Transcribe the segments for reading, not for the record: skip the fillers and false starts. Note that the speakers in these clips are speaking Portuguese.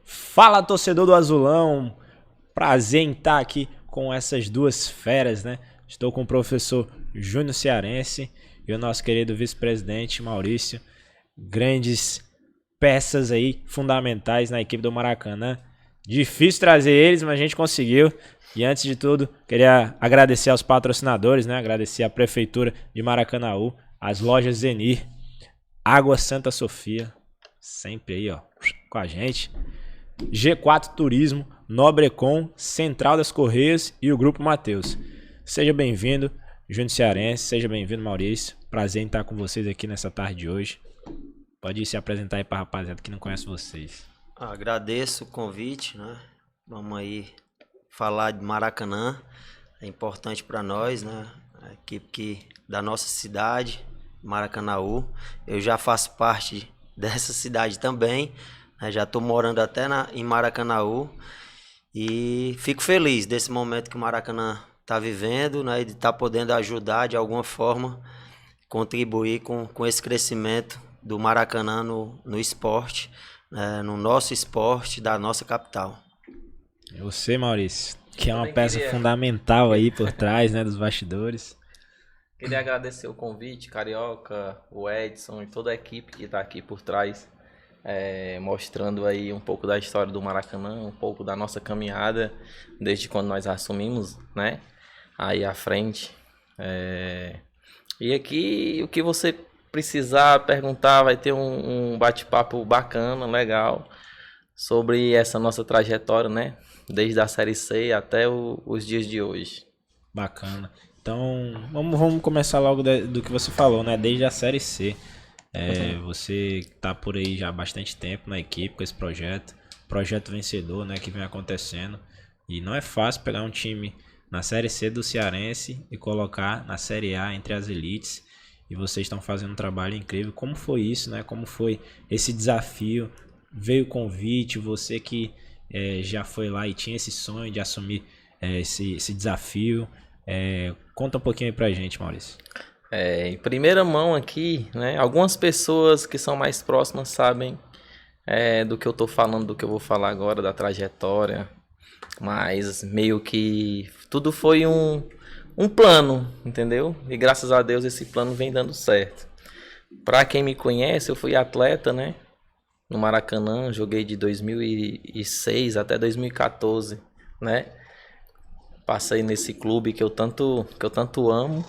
Fala, torcedor do Azulão, prazer em estar aqui com essas duas feras, né? Estou com o professor Júnior Cearense e o nosso querido vice-presidente Maurício, grandes peças aí fundamentais na equipe do Maracanã. Difícil trazer eles, mas a gente conseguiu. E antes de tudo, queria agradecer aos patrocinadores, né? Agradecer à Prefeitura de Maracanaú, as lojas Zenir, Água Santa Sofia, sempre aí, ó, com a gente. G4 Turismo, Nobrecon, Central das Correias e o Grupo Mateus. Seja bem-vindo, Júnior Cearense, seja bem-vindo, Maurício. Prazer em estar com vocês aqui nessa tarde de hoje. Pode se apresentar aí para a rapaziada que não conhece vocês. Agradeço o convite, né? Vamos aí falar de Maracanã, é importante para nós, né? A equipe da nossa cidade, Maracanaú. Eu já faço parte dessa cidade também, né? Já estou morando até em Maracanaú e fico feliz desse momento que o Maracanã está vivendo, né? E de estar podendo ajudar de alguma forma, contribuir com esse crescimento do Maracanã no esporte, né? No nosso esporte da nossa capital. Você, Maurício, que é uma peça fundamental aí por trás, né, dos bastidores. Queria agradecer o convite, Carioca, o Edson e toda a equipe que está aqui por trás, mostrando aí um pouco da história do Maracanã, um pouco da nossa caminhada, desde quando nós assumimos, né, aí à frente. E aqui, o que você precisar perguntar, vai ter um bate-papo bacana, legal, sobre essa nossa trajetória, né, desde a Série C até os dias de hoje. Bacana. Então, vamos começar logo do que você falou, né? Desde a Série C. Você tá por aí já há bastante tempo na equipe com esse projeto vencedor, né? Que vem acontecendo. E não é fácil pegar um time na Série C do Cearense e colocar na Série A entre as elites. E vocês estão fazendo um trabalho incrível. Como foi isso, né? Como foi esse desafio? Veio o convite, você que já foi lá e tinha esse sonho de assumir esse desafio. Conta um pouquinho aí pra gente, Maurício. Em primeira mão aqui, né, algumas pessoas que são mais próximas sabem do que eu tô falando, do que eu vou falar agora, da trajetória, mas meio que tudo foi um plano, entendeu? E graças a Deus esse plano vem dando certo. Pra quem me conhece, eu fui atleta, né, no Maracanã, joguei de 2006 até 2014, né? Passei nesse clube que eu tanto amo.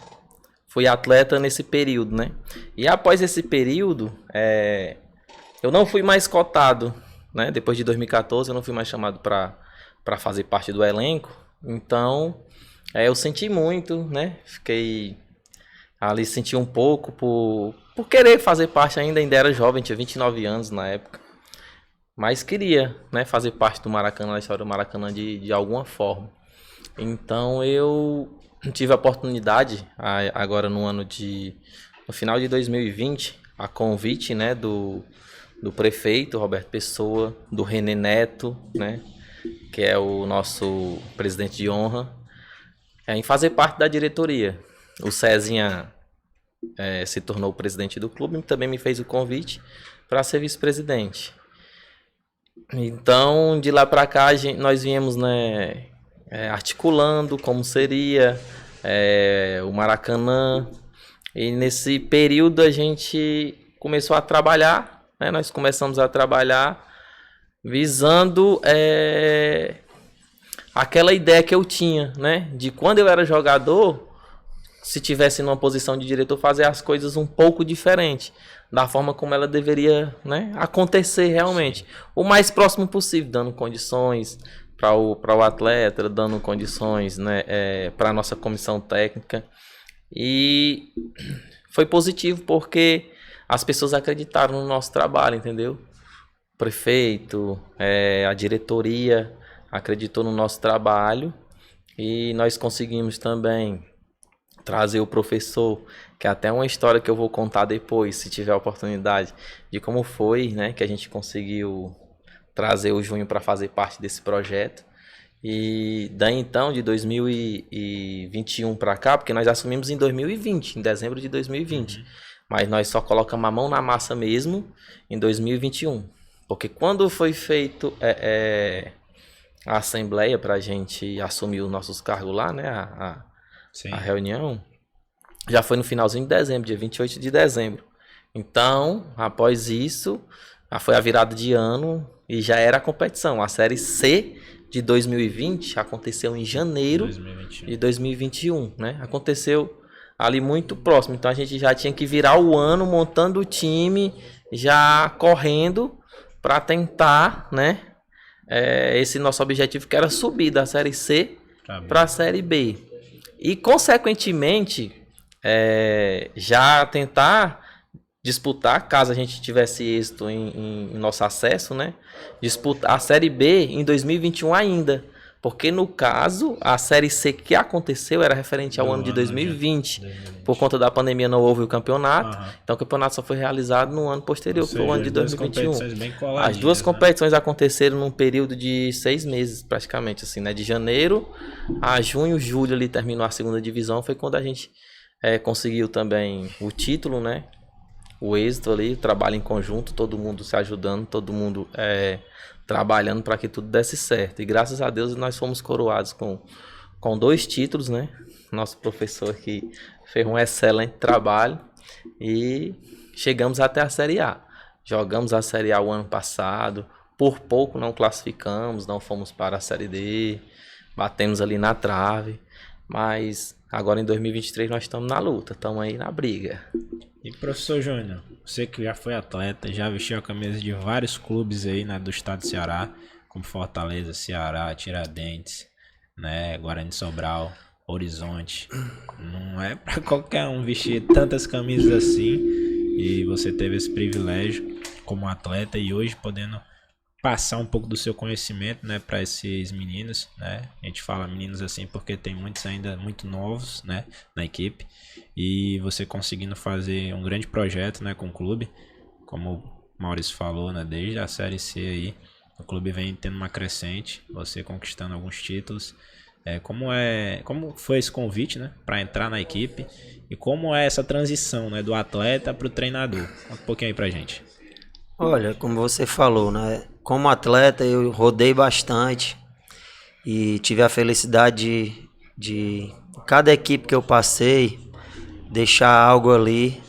Fui atleta nesse período, né? E após esse período, eu não fui mais cotado, né? Depois de 2014, eu não fui mais chamado para fazer parte do elenco. Então, eu senti muito, né? Fiquei ali, senti um pouco por querer fazer parte ainda era jovem, tinha 29 anos na época. Mas queria, né, fazer parte do Maracanã, da história do Maracanã de alguma forma. Então eu tive a oportunidade, agora no final de 2020, a convite, né, do prefeito Roberto Pessoa, do René Neto, né, que é o nosso presidente de honra, em fazer parte da diretoria. O Cezinha se tornou o presidente do clube e também me fez o convite para ser vice-presidente. Então, de lá para cá, nós viemos, né, articulando como seria o Maracanã. E nesse período a gente começou a trabalhar, né? Nós começamos a trabalhar visando aquela ideia que eu tinha, né? De quando eu era jogador, se tivesse numa posição de diretor, fazer as coisas um pouco diferente, da forma como ela deveria, né, acontecer realmente. O mais próximo possível, dando condições para o atleta, dando condições, né, para a nossa comissão técnica. E foi positivo porque as pessoas acreditaram no nosso trabalho, entendeu? O prefeito, a diretoria acreditou no nosso trabalho e nós conseguimos também trazer o professor, que é até uma história que eu vou contar depois, se tiver a oportunidade, de como foi, né, que a gente conseguiu trazer o Júnior para fazer parte desse projeto. E daí então, de 2021 para cá, porque nós assumimos em 2020, em dezembro de 2020. mas nós só colocamos a mão na massa mesmo em 2021. Porque quando foi feito a assembleia para a gente assumir os nossos cargos lá, né? A reunião, já foi no finalzinho de dezembro, dia 28 de dezembro. Então, após isso, foi a virada de ano e já era a competição. A Série C de 2020 aconteceu em janeiro de 2021, né? Aconteceu ali muito próximo. Então a gente já tinha que virar o ano montando o time, já correndo para tentar, né? Esse nosso objetivo que era subir da Série C para a Série B. E consequentemente, já tentar disputar, caso a gente tivesse êxito em nosso acesso, né? Disputar a Série B em 2021 ainda. Porque no caso, a Série C que aconteceu era referente ao ano de 2020. Por conta da pandemia não houve o campeonato. Então o campeonato só foi realizado no ano posterior, que foi o ano de 2021. As duas competições aconteceram num período de 6 meses, praticamente, assim, né? De janeiro a junho, julho ali terminou a segunda divisão. Foi quando a gente conseguiu também o título, né? O êxito ali, o trabalho em conjunto, todo mundo se ajudando, todo mundo trabalhando para que tudo desse certo. E graças a Deus nós fomos coroados com 2 títulos, né? Nosso professor aqui fez um excelente trabalho e chegamos até a Série A. Jogamos a Série A o ano passado, por pouco não classificamos, não fomos para a Série D, batemos ali na trave, mas agora em 2023 nós estamos na luta, estamos aí na briga. E professor Júnior, você que já foi atleta, já vestiu a camisa de vários clubes aí, né, do estado do Ceará, como Fortaleza, Ceará, Tiradentes, né, Guarani de Sobral, Horizonte. Não é para qualquer um vestir tantas camisas assim, e você teve esse privilégio como atleta e hoje podendo passar um pouco do seu conhecimento, né, para esses meninos, né? A gente fala meninos assim porque tem muitos ainda muito novos, né, na equipe, e você conseguindo fazer um grande projeto, né, com o clube, como o Maurício falou, né, desde a Série C aí, o clube vem tendo uma crescente, você conquistando alguns títulos. Como foi esse convite, né, para entrar na equipe e como é essa transição, né, do atleta para o treinador? Conta um pouquinho aí pra gente. Olha, como você falou, né? Como atleta eu rodei bastante e tive a felicidade de cada equipe que eu passei deixar algo ali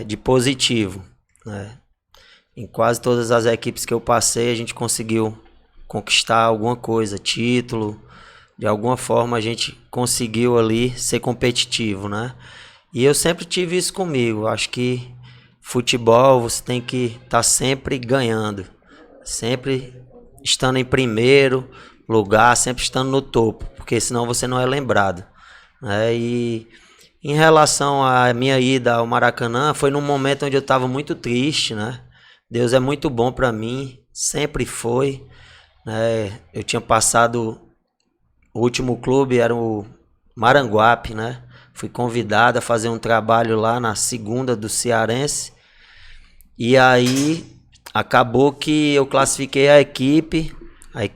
de positivo, né? Em quase todas as equipes que eu passei a gente conseguiu conquistar alguma coisa, título, de alguma forma a gente conseguiu ali ser competitivo, né? E eu sempre tive isso comigo, acho que futebol você tem que estar sempre ganhando, sempre estando em primeiro lugar, sempre estando no topo, porque senão você não é lembrado, né? E em relação à minha ida ao Maracanã, foi num momento onde eu estava muito triste, né? Deus é muito bom para mim, sempre foi, né? Eu tinha passado, o último clube era o Maranguape, né? Fui convidado a fazer um trabalho lá na segunda do Cearense. E aí acabou que eu classifiquei a equipe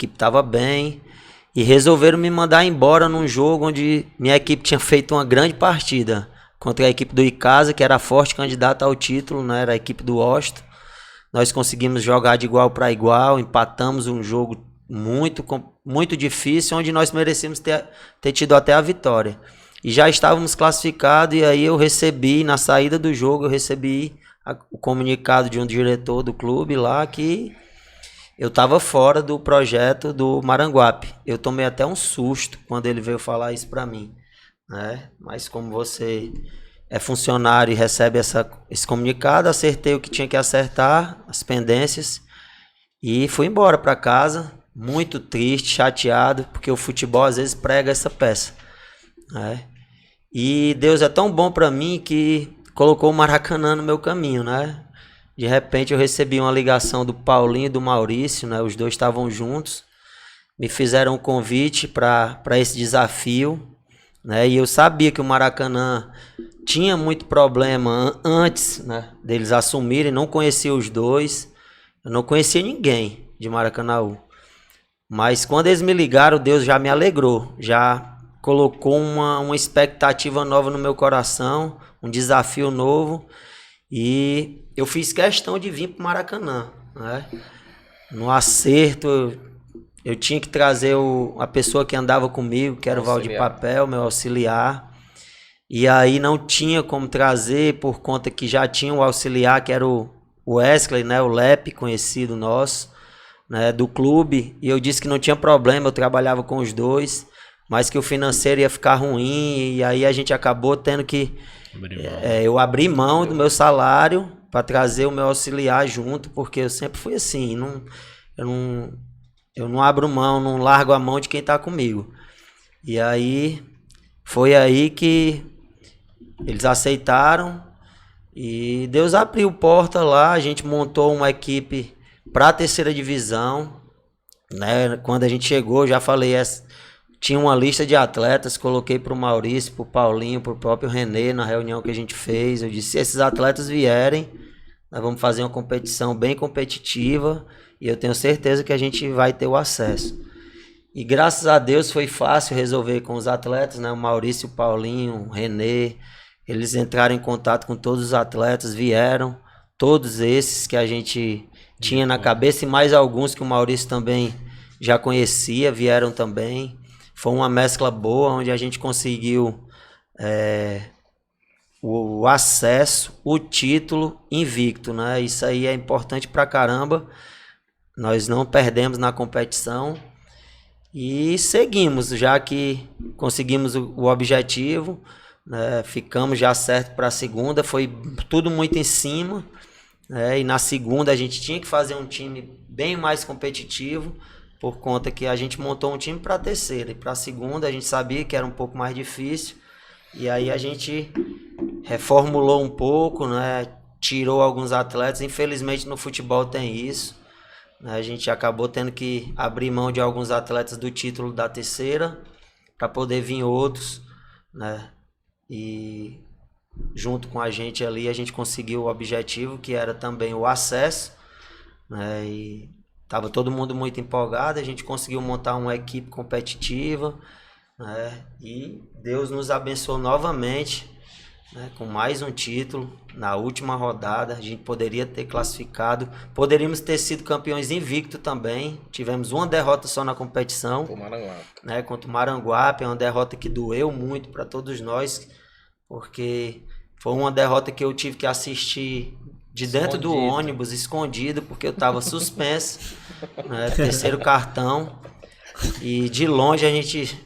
estava bem e resolveram me mandar embora num jogo onde minha equipe tinha feito uma grande partida contra a equipe do Icasa, que era a forte candidata ao título, né? Era a equipe do Osto. Nós conseguimos jogar de igual para igual, empatamos um jogo muito difícil, onde nós merecíamos ter tido até a vitória. E já estávamos classificados e aí eu recebi, na saída do jogo, o comunicado de um diretor do clube lá que eu estava fora do projeto do Maranguape. Eu tomei até um susto quando ele veio falar isso para mim, né? Mas como você é funcionário e recebe esse comunicado, acertei o que tinha que acertar, as pendências, e fui embora para casa, muito triste, chateado, porque o futebol às vezes prega essa peça, né? E Deus é tão bom para mim que colocou o Maracanã no meu caminho, né? De repente eu recebi uma ligação do Paulinho e do Maurício, né? Os dois estavam juntos, me fizeram um convite para esse desafio, né? E eu sabia que o Maracanã tinha muito problema antes, né, deles assumirem, não conhecia os dois, eu não conhecia ninguém de Maracanaú. Mas quando eles me ligaram, Deus já me alegrou, já colocou uma expectativa nova no meu coração, um desafio novo, e eu fiz questão de vir para o Maracanã, né? No acerto, eu tinha que trazer a pessoa que andava comigo, que era o Valdir Papel, meu auxiliar, e aí não tinha como trazer, por conta que já tinha o auxiliar, que era o Wesley, né? O Lepe, conhecido nosso, né? Do clube, e eu disse que não tinha problema, eu trabalhava com os dois, mas que o financeiro ia ficar ruim, e aí a gente acabou tendo que... eu abri mão do meu salário para trazer o meu auxiliar junto, porque eu sempre fui assim, eu não abro mão, não largo a mão de quem está comigo. E aí, foi aí que eles aceitaram, e Deus abriu porta lá, a gente montou uma equipe para a 3ª divisão, né? Quando a gente chegou, já falei, tinha uma lista de atletas, coloquei para o Maurício, para o Paulinho, para o próprio Renê, na reunião que a gente fez. Eu disse, se esses atletas vierem, nós vamos fazer uma competição bem competitiva, e eu tenho certeza que a gente vai ter o acesso. E graças a Deus foi fácil resolver com os atletas, né? O Maurício, o Paulinho, o Renê, eles entraram em contato com todos os atletas, vieram, todos esses que a gente tinha na cabeça, e mais alguns que o Maurício também já conhecia, vieram também. Foi uma mescla boa, onde a gente conseguiu o acesso, o título invicto, né? Isso aí é importante pra caramba. Nós não perdemos na competição e seguimos, já que conseguimos o objetivo, né? Ficamos já certo para a segunda, foi tudo muito em cima, né? E na segunda a gente tinha que fazer um time bem mais competitivo, por conta que a gente montou um time para a 3ª, e para a segunda a gente sabia que era um pouco mais difícil, e aí a gente reformulou um pouco, né? Tirou alguns atletas, infelizmente no futebol tem isso, né? A gente acabou tendo que abrir mão de alguns atletas do título da 3ª, para poder vir outros, né? E junto com a gente ali a gente conseguiu o objetivo, que era também o acesso, né? E estava todo mundo muito empolgado, a gente conseguiu montar uma equipe competitiva, né? E Deus nos abençoou novamente, né? Com mais um título na última rodada. A gente poderia ter classificado, poderíamos ter sido campeões invicto também. Tivemos uma derrota só na competição, né? Contra o Maranguape, é uma derrota que doeu muito para todos nós, porque foi uma derrota que eu tive que assistir de dentro do ônibus, escondido, porque eu estava suspenso, né? 3º cartão, e de longe a gente,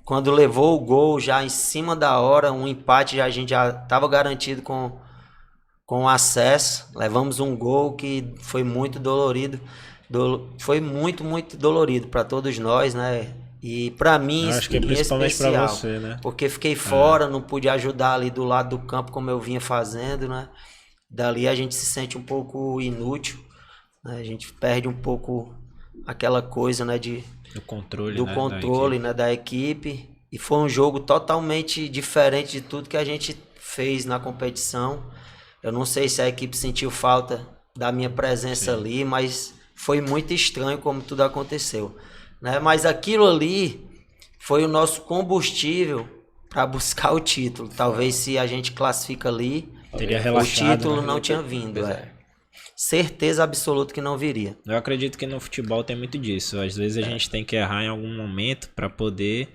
quando levou o gol já em cima da hora, um empate, a gente já estava garantido com o acesso. Levamos um gol que foi muito dolorido, foi muito, muito dolorido para todos nós, né? E para mim, acho que é principalmente para você, né? Porque fiquei fora, não pude ajudar ali do lado do campo como eu vinha fazendo, né? Dali a gente se sente um pouco inútil, né? A gente perde um pouco aquela coisa, né, do controle, né, da equipe. E foi um jogo totalmente diferente de tudo que a gente fez na competição. Eu não sei se a equipe sentiu falta da minha presença ali, mas foi muito estranho como tudo aconteceu, né? Mas aquilo ali foi o nosso combustível para buscar o título. Talvez se a gente classifica ali, teria relaxado, o título, né? Não tinha vindo, certeza absoluta que não viria. Eu acredito que no futebol tem muito disso. Às vezes a gente tem que errar em algum momento para poder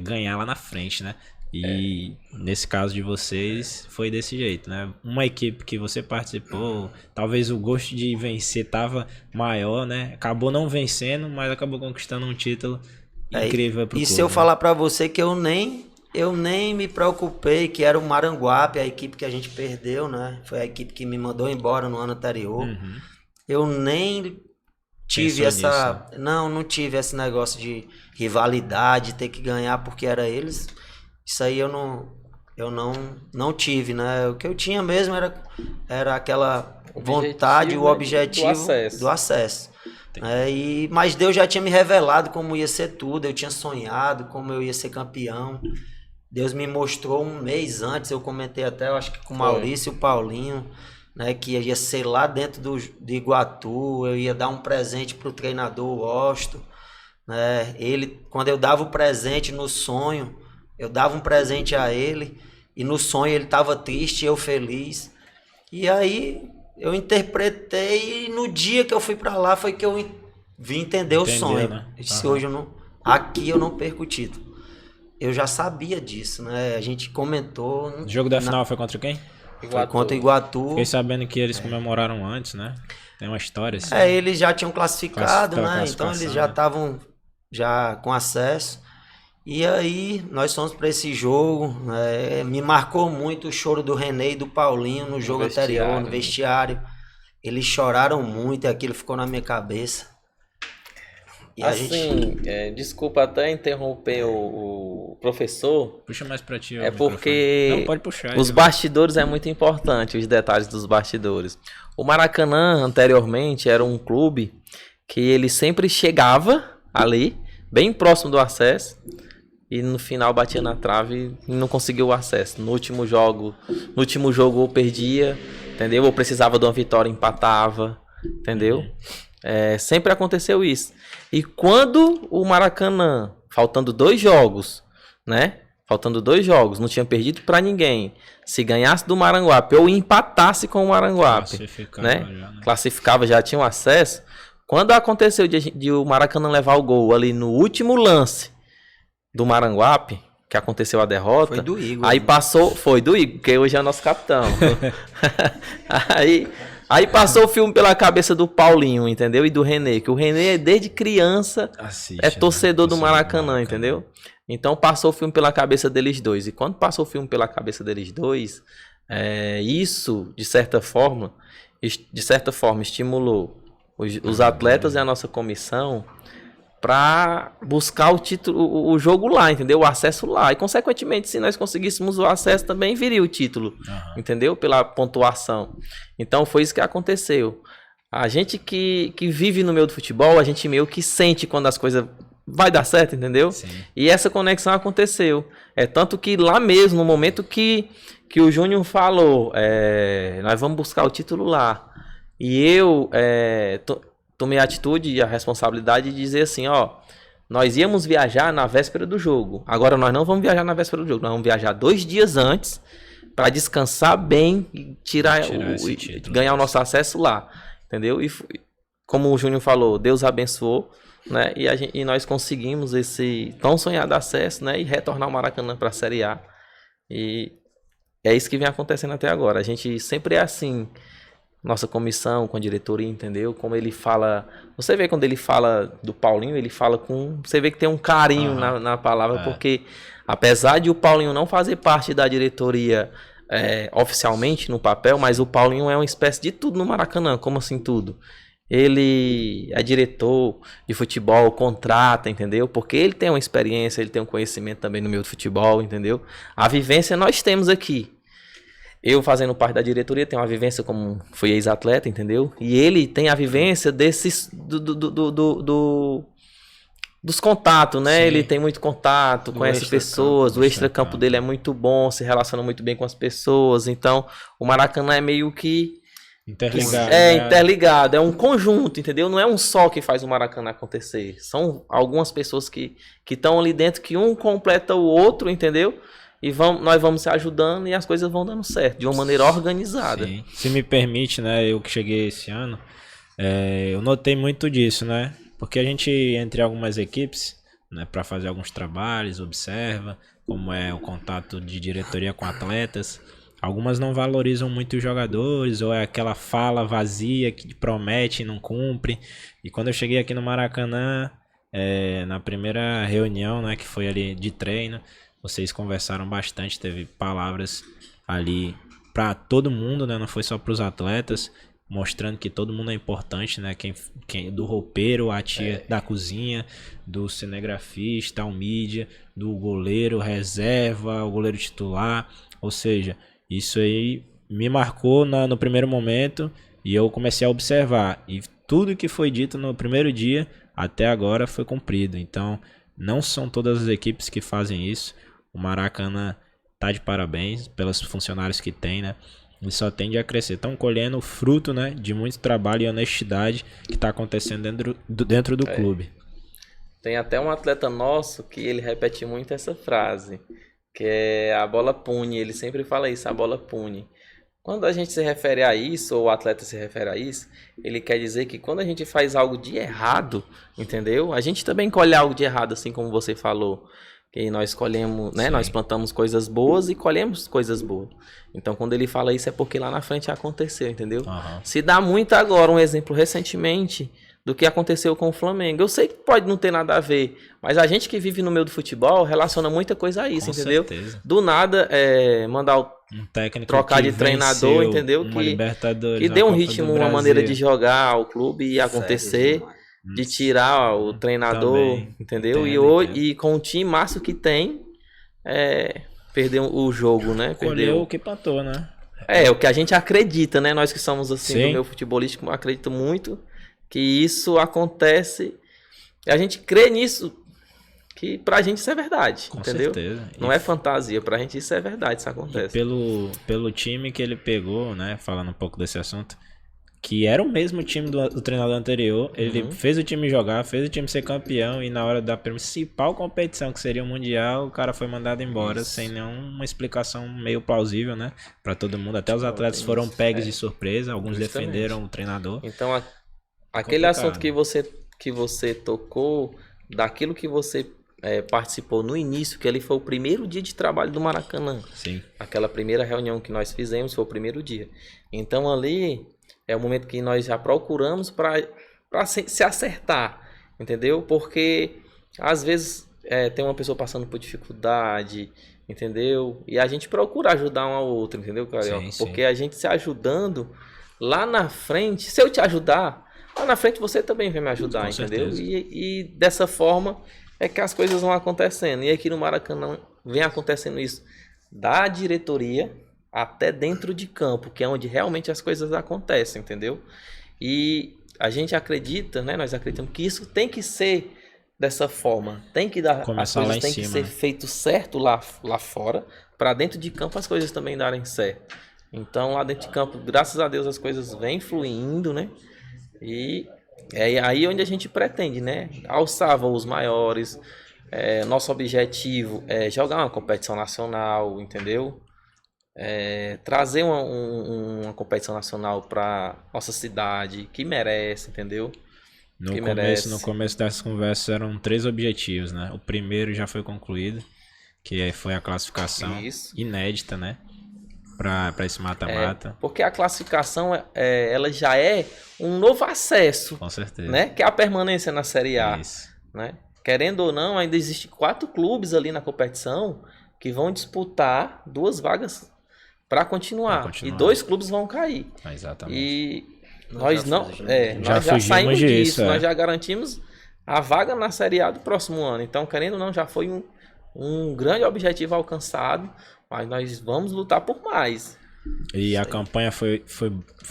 ganhar lá na frente, né? E nesse caso de vocês foi desse jeito, né? Uma equipe que você participou, talvez o gosto de vencer tava maior, né? Acabou não vencendo, mas acabou conquistando um título incrível pro clube. E se eu falar para você que eu nem me preocupei, que era o Maranguape, a equipe que a gente perdeu, né? Foi a equipe que me mandou embora no ano anterior. Eu nem tive não tive esse negócio de rivalidade, ter que ganhar porque era eles. Isso aí eu não tive, né? O que eu tinha mesmo era aquela vontade, o objetivo do acesso. Mas Deus já tinha me revelado como ia ser tudo, eu tinha sonhado como eu ia ser campeão. Deus me mostrou um mês antes, eu comentei até, eu acho que com o Maurício e o Paulinho, né, que ia ser lá dentro de Iguatu, eu ia dar um presente pro treinador, o Osto, né? Ele, quando eu dava o presente no sonho, eu dava um presente a ele, e no sonho ele estava triste e eu feliz. E aí eu interpretei, e no dia que eu fui para lá foi que eu vim entender o sonho. Né? Eu disse, hoje aqui eu não perco o título. Eu já sabia disso, né? A gente comentou. O jogo da final foi contra quem? Foi contra o Iguatu. Fiquei sabendo que eles comemoraram antes, né? Tem uma história assim. Eles já tinham classificado, né? Então eles já estavam já com acesso. E aí nós fomos para esse jogo. Me marcou muito o choro do René e do Paulinho no jogo anterior, no vestiário. Eles choraram muito e aquilo ficou na minha cabeça. E assim, desculpa até interromper o professor. Puxa mais pra ti. Porque não, pode puxar, os bastidores é muito importante, os detalhes dos bastidores. O Maracanã, anteriormente, era um clube que ele sempre chegava ali, bem próximo do acesso, e no final batia na trave e não conseguiu o acesso. No último jogo ou perdia, entendeu? Ou precisava de uma vitória, empatava, entendeu? Sempre aconteceu isso. E quando o Maracanã, faltando 2 jogos, né? Faltando 2 jogos, não tinha perdido para ninguém. Se ganhasse do Maranguape ou empatasse com o Maranguape, né? Classificava, já tinha um acesso. Quando aconteceu de o Maracanã levar o gol ali no último lance do Maranguape, que aconteceu a derrota. Foi do Igor. Aí passou, foi do Igor, que hoje é o nosso capitão. Aí passou o filme pela cabeça do Paulinho, entendeu? E do René, que o René desde criança torcedor do Maracanã, entendeu? Então passou o filme pela cabeça deles dois. E quando passou o filme pela cabeça deles dois, isso, de certa forma, estimulou os atletas e a nossa comissão para buscar o título, o jogo lá, entendeu? O acesso lá. E, consequentemente, se nós conseguíssemos o acesso, também viria o título, entendeu? Pela pontuação. Então, foi isso que aconteceu. A gente que vive no meio do futebol, a gente meio que sente quando as coisas vai dar certo, entendeu? Sim. E essa conexão aconteceu. Tanto que lá mesmo, no momento que o Júnior falou, nós vamos buscar o título lá. E eu tomei a atitude e a responsabilidade de dizer assim, nós íamos viajar na véspera do jogo. Agora nós não vamos viajar na véspera do jogo, nós vamos viajar 2 dias antes para descansar bem e ganhar o nosso acesso lá, entendeu? E como o Júnior falou, Deus abençoou, né? E nós conseguimos esse tão sonhado acesso, né? E retornar o Maracanã para a Série A. E é isso que vem acontecendo até agora. A gente sempre é assim. Nossa comissão, com a diretoria, entendeu? Como ele fala... Você vê quando ele fala do Paulinho, ele fala com... Você vê que tem um carinho na palavra, porque apesar de o Paulinho não fazer parte da diretoria oficialmente no papel, mas o Paulinho é uma espécie de tudo no Maracanã. Como assim tudo? Ele é diretor de futebol, contrata, entendeu? Porque ele tem uma experiência, ele tem um conhecimento também no meio do futebol, entendeu? A vivência nós temos aqui. Eu fazendo parte da diretoria tenho uma vivência como fui ex-atleta, entendeu? E ele tem a vivência desses dos contatos, né? Sim. Ele tem muito contato, conhece pessoas, o extracampo dele é muito bom, se relaciona muito bem com as pessoas. Então, o Maracanã é meio que interligado. Interligado, é um conjunto, entendeu? Não é um só que faz o Maracanã acontecer. São algumas pessoas que estão ali dentro, que um completa o outro, entendeu? E nós vamos se ajudando e as coisas vão dando certo, de uma maneira organizada. Sim. Se me permite, né, eu que cheguei esse ano, eu notei muito disso, né? Porque a gente, entre algumas equipes, né, para fazer alguns trabalhos, observa como é o contato de diretoria com atletas. Algumas não valorizam muito os jogadores, ou é aquela fala vazia que promete e não cumpre. E quando eu cheguei aqui no Maracanã, na primeira reunião, né, que foi ali de treino, vocês conversaram bastante, teve palavras ali para todo mundo, né? Não foi só para os atletas, mostrando que todo mundo é importante, né? Quem do roupeiro, a tia da cozinha, do cinegrafista, ao mídia, do goleiro reserva, o goleiro titular. Ou seja, isso aí me marcou no primeiro momento e eu comecei a observar. E tudo que foi dito no primeiro dia até agora foi cumprido. Então, não são todas as equipes que fazem isso. O Maracanã tá de parabéns pelos funcionários que tem, né? E só tende a crescer. Estão colhendo o fruto, né, de muito trabalho e honestidade que está acontecendo dentro do clube. Tem até um atleta nosso que ele repete muito essa frase, que é a bola pune. Ele sempre fala isso, a bola pune. Quando a gente se refere a isso, ou o atleta se refere a isso, ele quer dizer que quando a gente faz algo de errado, entendeu? A gente também colhe algo de errado, assim como você falou. Que nós colhemos, né? Nós plantamos coisas boas e colhemos coisas boas. Então, quando ele fala isso, é porque lá na frente aconteceu, entendeu? Aham. Se dá muito agora um exemplo recentemente do que aconteceu com o Flamengo. Eu sei que pode não ter nada a ver, mas a gente que vive no meio do futebol relaciona muita coisa a isso, Com entendeu? certeza. Do nada, mandar Um técnico trocar que de treinador, venceu entendeu? uma Libertadores, Que uma deu um Copa ritmo, do uma Brasil. maneira de jogar ao clube e acontecer, demais. de tirar o treinador, Também. entendeu? Entendo. E com o time massa que tem, perdeu o jogo, né? Colheu Perdeu. o que plantou, né? É o que a gente acredita, né? Nós que somos assim Sim. do meio futebolístico, acredito muito que isso acontece. E a gente crê nisso, que pra gente isso é verdade, Com entendeu? certeza. Não é fantasia, pra gente isso é verdade, isso E acontece. pelo time que ele pegou, né? Falando um pouco desse assunto, que era o mesmo time do treinador anterior. Ele fez o time jogar, fez o time ser campeão. E na hora da principal competição, que seria o Mundial, o cara foi mandado embora sem nenhuma explicação meio plausível, né? Pra todo mundo. Até os atletas foram pegos de surpresa. Alguns Justamente. defenderam o treinador. Então, aquele complicado. assunto que você tocou, daquilo que você participou no início, que ali foi o primeiro dia de trabalho do Maracanã. Sim. Aquela primeira reunião que nós fizemos foi o primeiro dia. Então, ali é o momento que nós já procuramos para se acertar, entendeu? Porque, às vezes, tem uma pessoa passando por dificuldade, entendeu? E a gente procura ajudar um ao outro, entendeu, Carioca? Sim, sim. Porque a gente se ajudando, lá na frente, se eu te ajudar, lá na frente você também vai me ajudar, Com entendeu? certeza. E dessa forma é que as coisas vão acontecendo. E aqui no Maracanã vem acontecendo isso da diretoria até dentro de campo, que é onde realmente as coisas acontecem, entendeu? E a gente acredita, né? Nós acreditamos que isso tem que ser dessa forma. Tem que dar, Começar as lá coisas em têm que cima, ser né? feito certo lá fora, para dentro de campo as coisas também darem certo. Então lá dentro de campo, graças a Deus, as coisas vêm fluindo, né? E é aí onde a gente pretende, né? Alçar voos maiores. Nosso objetivo é jogar uma competição nacional, entendeu? Trazer uma competição nacional para nossa cidade, que merece, entendeu? No começo dessas conversas eram 3 objetivos, né? O primeiro já foi concluído, que foi a classificação Isso. inédita, né? Pra esse mata-mata. Porque a classificação ela já é um novo acesso, Com certeza. né? Que é a permanência na Série A, Isso. né? Querendo ou não, ainda existem 4 clubes ali na competição que vão disputar 2 vagas para continuar. E 2 clubes vão cair. Exatamente. E nós Já já fugimos saímos disso, disso, nós já garantimos a vaga na Série A do próximo ano. Então, querendo ou não, já foi um grande objetivo alcançado, mas nós vamos lutar por mais. E a campanha foi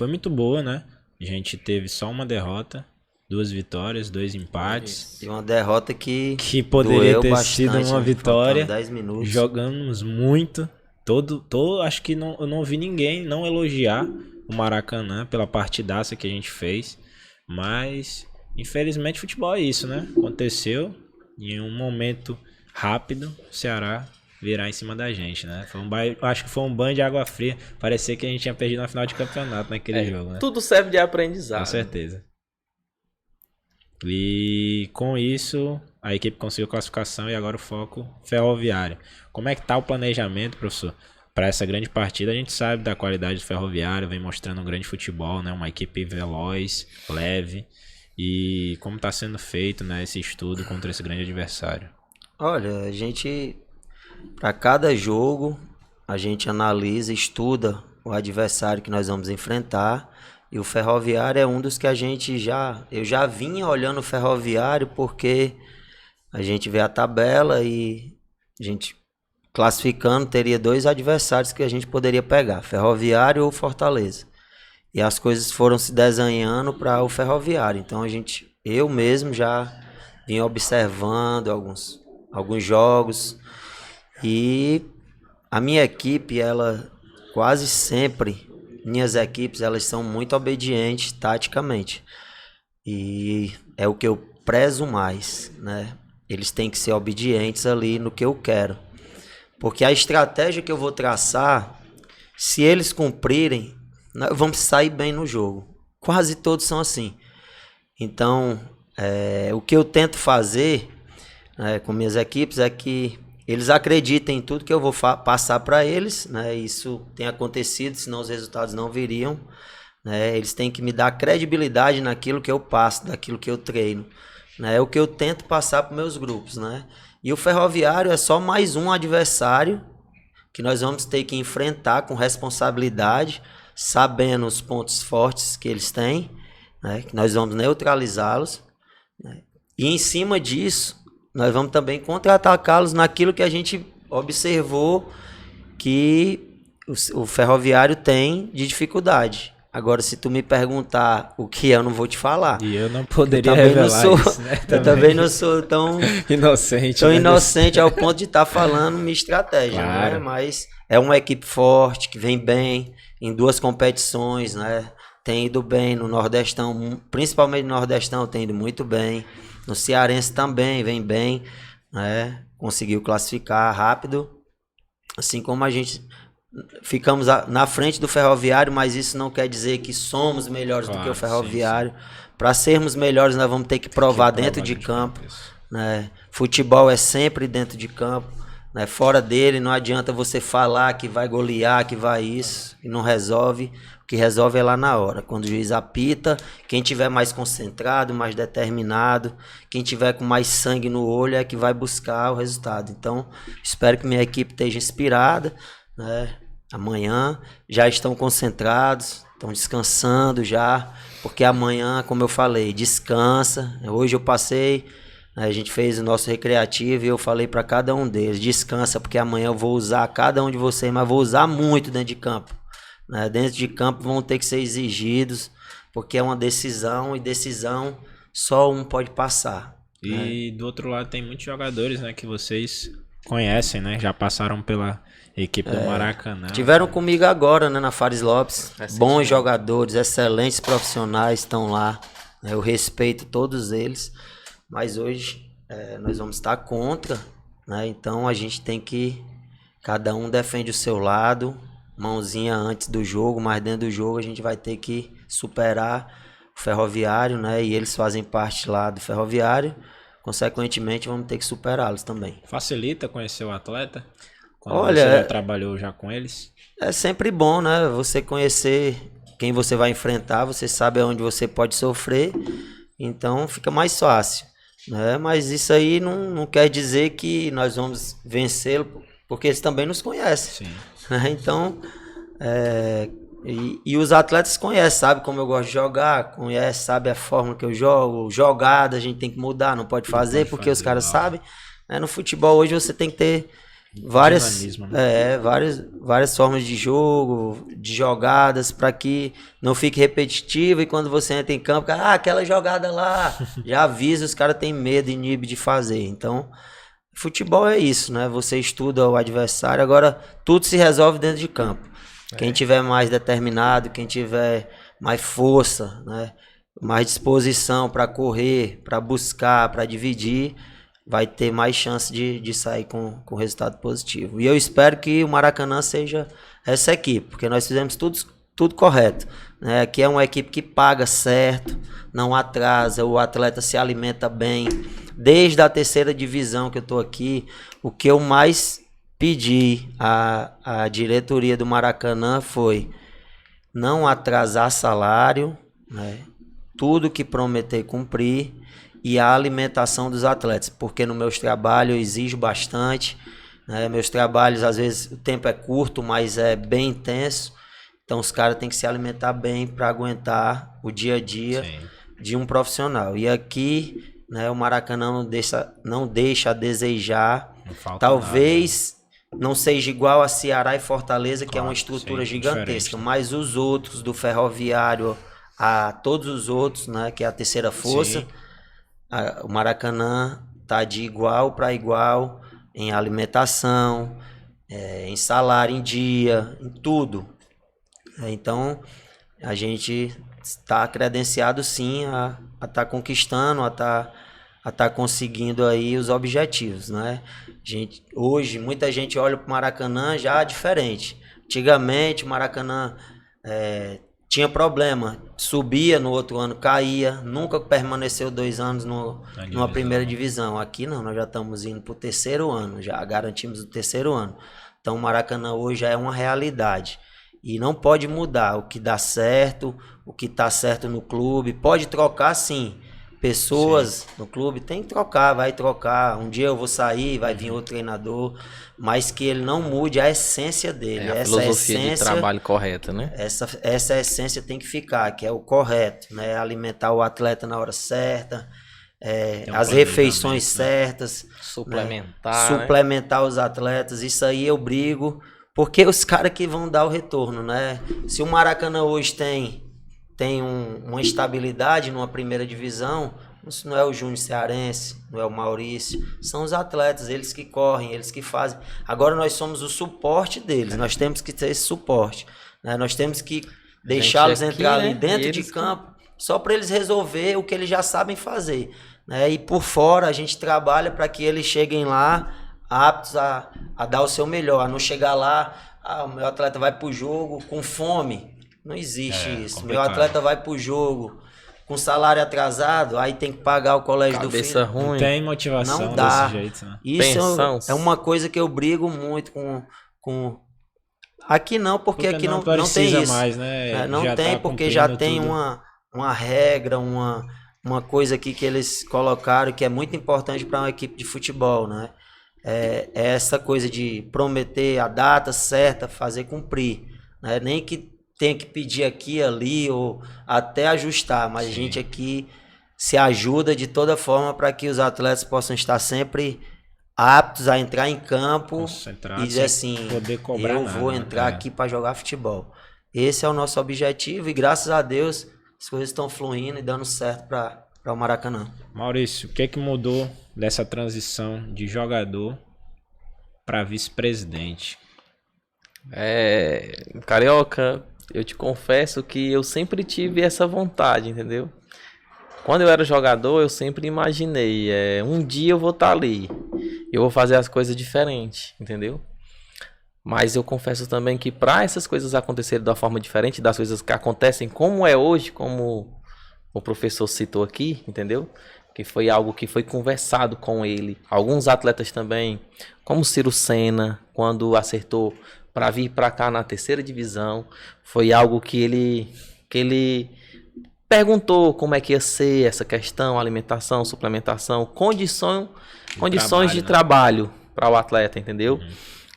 muito boa, né? A gente teve só uma derrota, 2 vitórias, 2 empates. E uma derrota que poderia doeu ter bastante, sido uma né? vitória. Faltando 10 minutos. Jogamos muito. Acho que eu não vi ninguém não elogiar o Maracanã pela partidaça que a gente fez. Mas, infelizmente, futebol é isso, né? Aconteceu em um momento rápido, o Ceará virar em cima da gente, né? Acho que foi um banho de água fria. Parecia que a gente tinha perdido na final de campeonato naquele jogo, né? Tudo serve de aprendizado. Com certeza. E com isso, a equipe conseguiu classificação e agora o foco Ferroviário. Como é que tá o planejamento, professor? Para essa grande partida, a gente sabe da qualidade do Ferroviário, vem mostrando um grande futebol, né? Uma equipe veloz, leve. E como está sendo feito, né, esse estudo contra esse grande adversário? Olha, a gente, para cada jogo, a gente analisa, estuda o adversário que nós vamos enfrentar. E o Ferroviário é um dos que eu já vinha olhando o Ferroviário porque a gente vê a tabela e a gente classificando teria 2 adversários que a gente poderia pegar, Ferroviário ou Fortaleza. E as coisas foram se desenhando para o Ferroviário. Então eu mesmo já vim observando alguns jogos e a minha equipe, ela quase sempre, minhas equipes, elas são muito obedientes taticamente. E é o que eu prezo mais, né? eles têm que ser obedientes ali no que eu quero. Porque a estratégia que eu vou traçar, se eles cumprirem, nós vamos sair bem no jogo. Quase todos são assim. Então, o que eu tento fazer com minhas equipes é que eles acreditem em tudo que eu vou passar para eles, né? Isso tem acontecido, senão os resultados não viriam. Né? Eles têm que me dar credibilidade naquilo que eu passo, daquilo que eu treino. Né? É o que eu tento passar para meus grupos. Né? E o Ferroviário é só mais um adversário que nós vamos ter que enfrentar com responsabilidade, sabendo os pontos fortes que eles têm, né? Que nós vamos neutralizá-los. Né? E em cima disso, nós vamos também contra-atacá-los naquilo que a gente observou que o Ferroviário tem de dificuldade. Agora, se tu me perguntar o que eu não vou te falar. E eu não poderia revelar isso, né? Eu também não sou tão inocente ao ponto de estar falando minha estratégia, claro. Né? Mas é uma equipe forte, que vem bem em 2 competições, né? Tem ido bem no Nordestão, principalmente no Nordestão tem ido muito bem. No Cearense também vem bem, né? Conseguiu classificar rápido, assim como a gente ficamos na frente do Ferroviário, mas isso não quer dizer que somos melhores do que o Ferroviário. Para sermos melhores, nós vamos ter que provar dentro de campo. Né? Futebol é sempre dentro de campo. Né? Fora dele, não adianta você falar que vai golear, que vai isso, e não resolve. O que resolve é lá na hora. Quando o juiz apita, quem tiver mais concentrado, mais determinado, quem tiver com mais sangue no olho é que vai buscar o resultado. Então, espero que minha equipe esteja inspirada. Né? Amanhã já estão concentrados, estão descansando já, porque amanhã, como eu falei, descansa. Hoje eu passei, a gente fez o nosso recreativo e eu falei para cada um deles, descansa, porque amanhã eu vou usar cada um de vocês, mas vou usar muito dentro de campo. Né? Dentro de campo vão ter que ser exigidos, porque é uma decisão, e decisão só um pode passar. E do outro lado tem muitos jogadores, né, que vocês conhecem, né? Já passaram pela equipe do Maracanã. Tiveram comigo agora, né, na Fares Lopes. Bons jogadores, excelentes profissionais estão lá. Eu respeito todos eles. Mas hoje nós vamos estar contra, né? Então a gente tem que... Cada um defende o seu lado. Mãozinha antes do jogo, mas dentro do jogo a gente vai ter que superar o Ferroviário, né? E eles fazem parte lá do Ferroviário. Consequentemente, vamos ter que superá-los também. Facilita conhecer o atleta? Quando Olha, você já trabalhou já com eles? É sempre bom, né? Você conhecer quem você vai enfrentar, você sabe onde você pode sofrer, então fica mais fácil. Né? Mas isso aí não quer dizer que nós vamos vencê-lo, porque eles também nos conhecem. Sim. Né? Então, e os atletas conhecem, sabe como eu gosto de jogar, conhece, sabe a forma que eu jogo, jogada a gente tem que mudar, não pode fazer, porque os caras sabem. Né? No futebol hoje você tem que ter várias, né? várias formas de jogo, de jogadas, para que não fique repetitivo e quando você entra em campo, aquela jogada lá, já avisa, os caras têm medo e inibe de fazer. Então, futebol é isso, né? Você estuda o adversário, agora tudo se resolve dentro de campo. Quem tiver mais determinado, quem tiver mais força, né? Mais disposição para correr, para buscar, para dividir, vai ter mais chance de sair com resultado positivo. E eu espero que o Maracanã seja essa equipe, porque nós fizemos tudo correto. Né? Aqui é uma equipe que paga certo, não atrasa, o atleta se alimenta bem. Desde a 3ª divisão que eu estou aqui, o que eu mais pedi à diretoria do Maracanã foi não atrasar salário, né? Tudo que prometer cumprir, e a alimentação dos atletas, porque no meus trabalhos eu exijo bastante, né? Meus trabalhos às vezes o tempo é curto, mas é bem intenso, então os caras têm que se alimentar bem para aguentar o dia a dia. Sim. De um profissional. E aqui, né, o Maracanã não deixa a desejar. Talvez não seja igual a Ceará e Fortaleza, que é uma estrutura gigantesca, mas os outros, do Ferroviário a todos os outros, né, que é a 3ª força, o Maracanã tá de igual para igual em alimentação, em salário em dia, em tudo. Então, a gente está credenciado sim a estar conquistando, a estar a estar conseguindo aí os objetivos, né? Hoje, muita gente olha para o Maracanã já diferente. Antigamente, o Maracanã tinha problema, subia, no outro ano caía, nunca permaneceu 2 anos numa primeira divisão. Aqui não, nós já estamos indo para o 3º ano, já garantimos o 3º ano. Então o Maracanã hoje já é uma realidade e não pode mudar o que dá certo, o que está certo no clube. Pode trocar sim, pessoas no clube tem que trocar, vai trocar. Um dia eu vou sair, vai vir outro treinador, mas que ele não mude a essência dele. A essa filosofia essência, de trabalho correta, né? Essa essência tem que ficar, que é o correto, né? Alimentar o atleta na hora certa, as refeições certas, suplementar, né? Suplementar os atletas. Isso aí eu brigo, porque os caras que vão dar o retorno, né? Se o Maracanã hoje tem uma estabilidade numa primeira divisão, isso não é o Júnior Cearense, não é o Maurício, são os atletas, eles que correm, eles que fazem. Agora nós somos o suporte deles, nós temos que ter esse suporte, né? Nós temos que deixá-los entrar ali dentro de campo, só para eles resolver o que eles já sabem fazer, né? E por fora a gente trabalha para que eles cheguem lá aptos a dar o seu melhor, a não chegar lá, o meu atleta vai pro jogo com fome. Não existe isso. Complicado. Meu atleta vai pro jogo com salário atrasado, aí tem que pagar o colégio do filho. Ruim. Não tem motivação não dá. desse jeito, né? Isso é uma coisa que eu brigo muito com... Aqui não, porque aqui não tem isso. Mais, né? Não já tem, porque já tem uma regra, uma coisa aqui que eles colocaram que é muito importante para uma equipe de futebol, né? É essa coisa de prometer a data certa, fazer cumprir, né? Nem que tenha que pedir aqui, ali, ou até ajustar, mas a gente aqui se ajuda de toda forma para que os atletas possam estar sempre aptos a entrar em campo e dizer assim, eu vou entrar aqui para jogar futebol. Esse é o nosso objetivo e graças a Deus as coisas estão fluindo e dando certo para o Maracanã. Maurício, o que mudou dessa transição de jogador para vice-presidente? Carioca, eu te confesso que eu sempre tive essa vontade, entendeu? Quando eu era jogador, eu sempre imaginei, um dia eu vou estar ali, eu vou fazer as coisas diferentes, entendeu? Mas eu confesso também que para essas coisas acontecerem de uma forma diferente das coisas que acontecem como é hoje, como o professor citou aqui, entendeu? Que foi algo que foi conversado com ele. Alguns atletas também, como Ciro Senna, quando acertou para vir para cá na 3ª divisão, foi algo que ele perguntou como é que ia ser essa questão, alimentação, suplementação, condições de trabalho para o atleta, entendeu?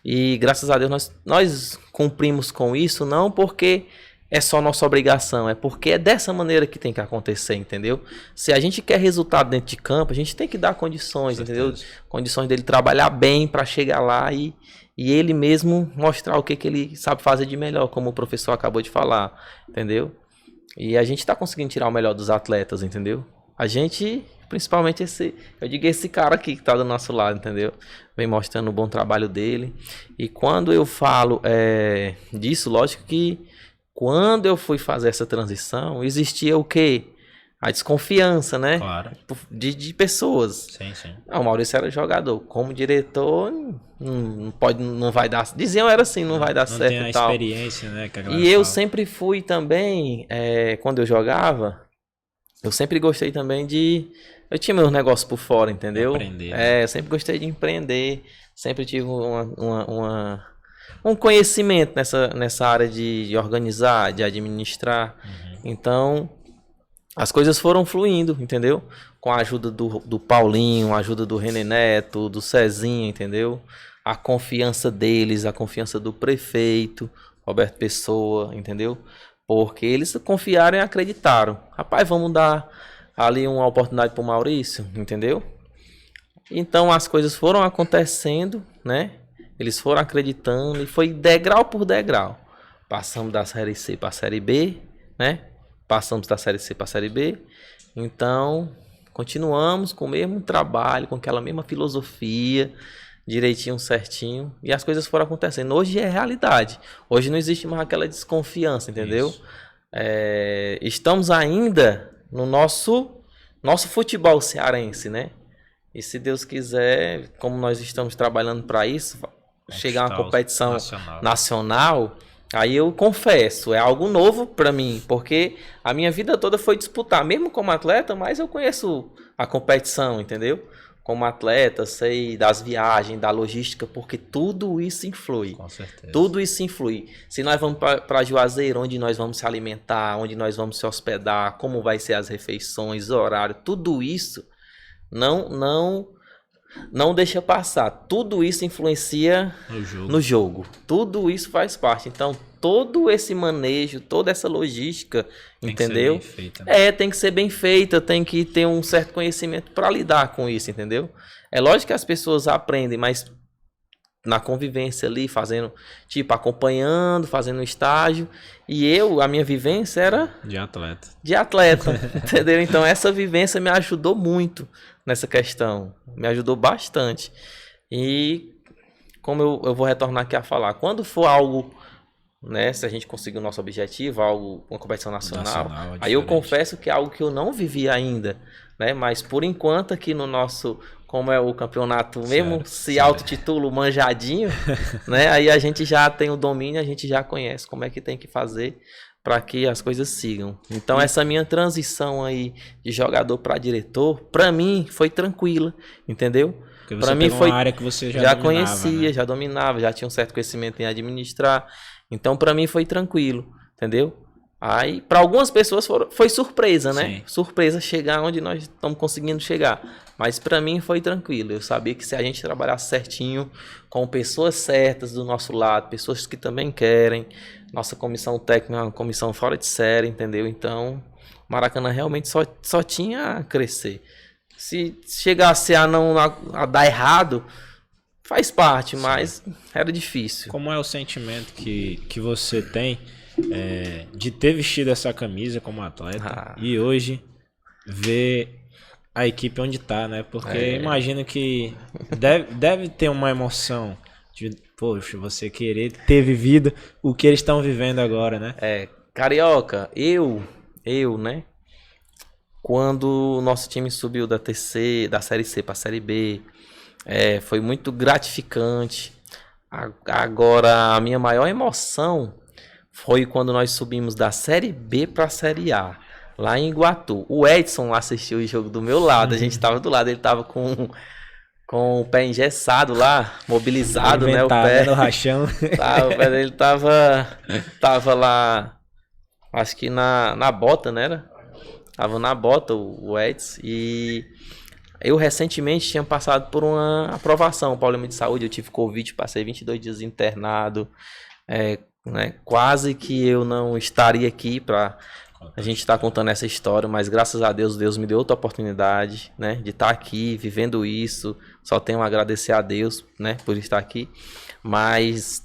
E graças a Deus nós cumprimos com isso, não porque é só nossa obrigação, é porque é dessa maneira que tem que acontecer, entendeu? Se a gente quer resultado dentro de campo, a gente tem que dar condições, entendeu? Condições dele trabalhar bem para chegar lá e ele mesmo mostrar o que ele sabe fazer de melhor, como o professor acabou de falar, entendeu? E a gente está conseguindo tirar o melhor dos atletas, entendeu? A gente, principalmente esse cara aqui que está do nosso lado, entendeu? Vem mostrando o bom trabalho dele. E quando eu falo disso, lógico que quando eu fui fazer essa transição, existia o quê? A desconfiança, né? Claro. De pessoas. Sim. O Maurício era jogador. Como diretor, não vai dar. Diziam era assim, não vai dar certo tem a e tal. Experiência, né? Que a e eu sempre fui também, quando eu jogava, eu sempre gostei também eu tinha meus negócios por fora, entendeu? Aprender. Né? Eu sempre gostei de empreender. Sempre tive um conhecimento nessa área de organizar, de administrar. Então, as coisas foram fluindo, entendeu? Com a ajuda do Paulinho, a ajuda do René Neto, do Cezinha, entendeu? A confiança deles, a confiança do prefeito, Roberto Pessoa, entendeu? Porque eles confiaram e acreditaram. Rapaz, vamos dar ali uma oportunidade pro Maurício, entendeu? Então, as coisas foram acontecendo, né? Eles foram acreditando e foi degrau por degrau. Passamos da Série C para a Série B, né? Passamos da Série C para a Série B. Então, continuamos com o mesmo trabalho, com aquela mesma filosofia, direitinho, certinho. E as coisas foram acontecendo. Hoje é realidade. Hoje não existe mais aquela desconfiança, entendeu? Estamos ainda no nosso nosso futebol cearense, né? E se Deus quiser, como nós estamos trabalhando para isso, chegar a uma competição nacional, aí eu confesso, é algo novo para mim, porque a minha vida toda foi disputar, mesmo como atleta, mas eu conheço a competição, entendeu? Como atleta, sei das viagens, da logística, porque tudo isso influi. Com certeza. Tudo isso influi. Se nós vamos para Juazeiro, onde nós vamos se alimentar, onde nós vamos se hospedar, como vai ser as refeições, horário, tudo isso não deixa passar. Tudo isso influencia no jogo. Tudo isso faz parte. Então, todo esse manejo, toda essa logística, entendeu? Tem que ser bem feita, né? Tem que ser bem feita, tem que ter um certo conhecimento para lidar com isso, entendeu? É lógico que as pessoas aprendem, mas na convivência ali, fazendo, tipo, acompanhando, fazendo estágio. E a minha vivência era de atleta, entendeu? Então, essa vivência me ajudou muito nessa questão. Me ajudou bastante. E, como eu vou retornar aqui a falar, quando for algo, né, se a gente conseguir o nosso objetivo, uma competição nacional aí eu confesso que é algo que eu não vivi ainda, né? Mas, por enquanto, aqui no nosso... Como é o campeonato mesmo, se autotitula manjadinho, né? Aí a gente já tem o domínio, a gente já conhece como é que tem que fazer para que as coisas sigam. Então, essa minha transição aí de jogador para diretor, para mim foi tranquila, entendeu? Para mim foi uma área que você já dominava, conhecia, né? Já dominava, já tinha um certo conhecimento em administrar. Então, para mim foi tranquilo, entendeu? Aí, para algumas pessoas foi surpresa, né? Sim. Surpresa chegar onde nós estamos conseguindo chegar. Mas para mim foi tranquilo. Eu sabia que se a gente trabalhar certinho, com pessoas certas do nosso lado, pessoas que também querem, nossa comissão técnica é uma comissão fora de série, entendeu? Então, Maracanã realmente só tinha a crescer. Se chegasse a dar errado, faz parte, mas era difícil. Como é o sentimento que você tem de ter vestido essa camisa como atleta e hoje ver a equipe onde tá, né? Porque imagino que deve ter uma emoção de, poxa, você querer ter vivido o que eles estão vivendo agora, né? Carioca, né? Quando o nosso time subiu da Série C para a Série B, foi muito gratificante. Agora, a minha maior emoção foi quando nós subimos da Série B para a Série A, lá em Iguatu. O Edson assistiu o jogo do meu lado, a gente estava do lado, ele estava com o pé engessado lá, mobilizado, né? O pé no rachão. O pé dele tava lá, acho que na bota, né? Tava na bota o Edson. E eu recentemente tinha passado por uma aprovação, um problema de saúde. Eu tive Covid, passei 22 dias internado. Né? Quase que eu não estaria aqui para a gente estar contando essa história, mas graças a Deus me deu outra oportunidade, né, de estar aqui, vivendo isso. Só tenho a agradecer a Deus, né, por estar aqui. Mas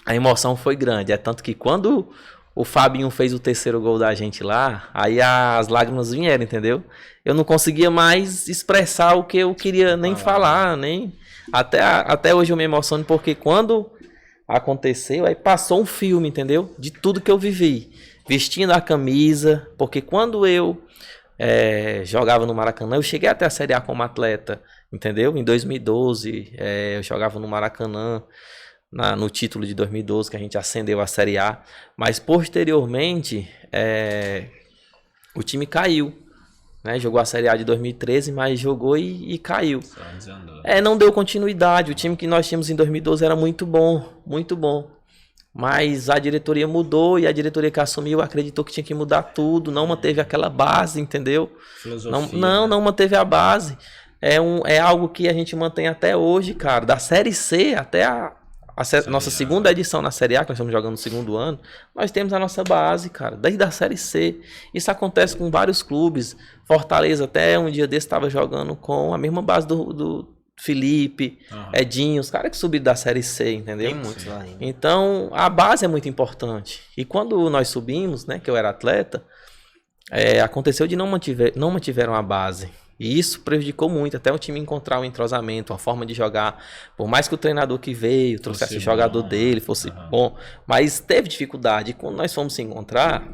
a emoção foi grande. É tanto que quando o Fabinho fez o terceiro gol da gente lá, aí as lágrimas vieram, entendeu? Eu não conseguia mais expressar o que eu queria nem falar, nem... Até hoje eu me emociono, porque quando aconteceu, aí passou um filme, entendeu? De tudo que eu vivi. Vestindo a camisa, porque quando eu jogava no Maracanã, eu cheguei até a Série A como atleta, entendeu? Em 2012, eu jogava no Maracanã, no título de 2012, que a gente ascendeu a Série A, mas posteriormente o time caiu, né? Jogou a Série A de 2013, mas jogou e caiu. Não deu continuidade. O time que nós tínhamos em 2012 era muito bom, mas a diretoria mudou e a diretoria que assumiu acreditou que tinha que mudar tudo, não manteve aquela base, entendeu? Não manteve a base. É algo que a gente mantém até hoje, cara, da Série C até nossa segunda edição na Série A, que nós estamos jogando no segundo ano, nós temos a nossa base, cara, desde a Série C. Isso acontece com vários clubes. Fortaleza, até um dia desse, estava jogando com a mesma base do Felipe, Edinho, os caras que subiram da Série C, entendeu? Tem muitos lá ainda. Então, a base é muito importante. E quando nós subimos, né, que eu era atleta, aconteceu de não mantiveram a base. E isso prejudicou muito, até o time encontrar um entrosamento, uma forma de jogar. Por mais que o treinador que veio trouxesse o jogador dele, fosse bom, mas teve dificuldade. E quando nós fomos se encontrar,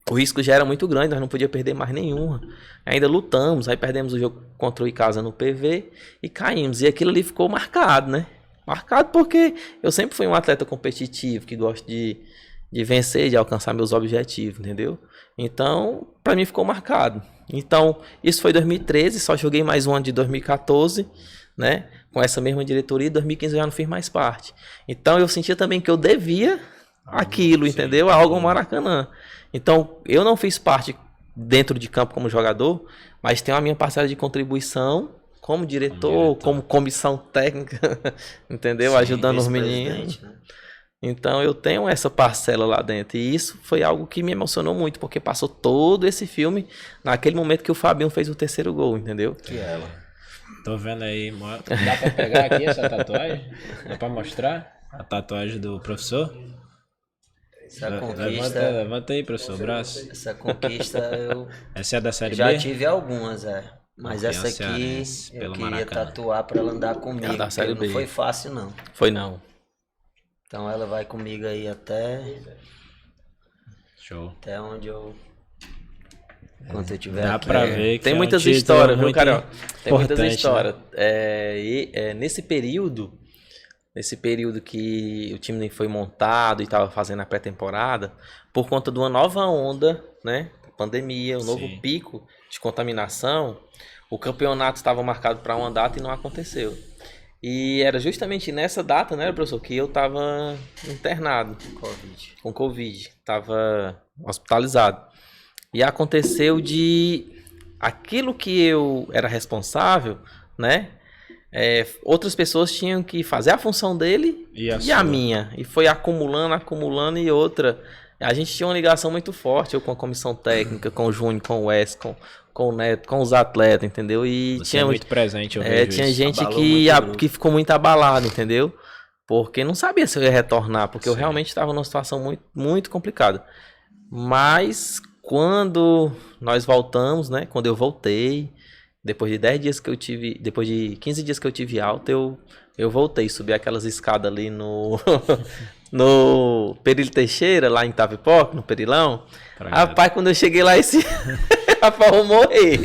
o risco já era muito grande, nós não podíamos perder mais nenhuma. Ainda lutamos, aí perdemos o jogo contra o Icasa no PV e caímos. E aquilo ali ficou marcado, né? Marcado porque eu sempre fui um atleta competitivo, que gosta de vencer, de alcançar meus objetivos, entendeu? Então, pra mim ficou marcado. Então, isso foi 2013, só joguei mais um ano de 2014, né? Com essa mesma diretoria, em 2015 eu já não fiz mais parte. Então, eu sentia também que eu devia aquilo, entendeu? Algo ao Maracanã. Então, eu não fiz parte dentro de campo como jogador, mas tenho a minha parcela de contribuição como diretor, como comissão técnica, entendeu? Sim, ajudando os meninos. Né? Então, eu tenho essa parcela lá dentro. E isso foi algo que me emocionou muito, porque passou todo esse filme naquele momento que o Fabinho fez o terceiro gol, entendeu? Que ela. Tô vendo aí. Dá pra pegar aqui essa tatuagem? Dá pra mostrar a tatuagem do professor? Essa conquista... Levanta aí, professor, o braço. Essa conquista eu... Essa é da série já B? tive algumas, Mas essa aqui eu queria Maracanã. tatuar pra ela andar comigo. É da série B. Não foi fácil, não. Foi não. Então ela vai comigo aí até... Show. Até onde eu... Enquanto eu tiver Dá aqui. pra ver que tem é muitas um título histórias, viu, muito cara? Tem muitas importante, histórias. né? Nesse período que o time nem foi montado e estava fazendo a pré-temporada, por conta de uma nova onda, né? Pandemia, um novo pico de contaminação, o campeonato estava marcado para uma data e não aconteceu. E era justamente nessa data, né, professor, que eu estava internado com Covid. Estava hospitalizado. E aconteceu de aquilo que eu era responsável, né? Outras pessoas tinham que fazer a função dele e a minha. E foi acumulando e outra. A gente tinha uma ligação muito forte, eu com a comissão técnica, com o Júnior, com o Wes, com o Neto, com os atletas, entendeu? E Você tinha é muito presente, eu vejo tinha isso. gente que ficou muito abalada, entendeu? Porque não sabia se eu ia retornar, porque eu realmente estava numa situação muito, muito complicada. Mas quando nós voltamos, né? Quando eu voltei, depois de 10 dias que eu tive, depois de 15 dias que eu tive alta, eu voltei, subi aquelas escadas ali no no Perilho Teixeira, lá em Itapipoca, no Perilão. Rapaz, quando eu cheguei lá, rapaz, eu morri.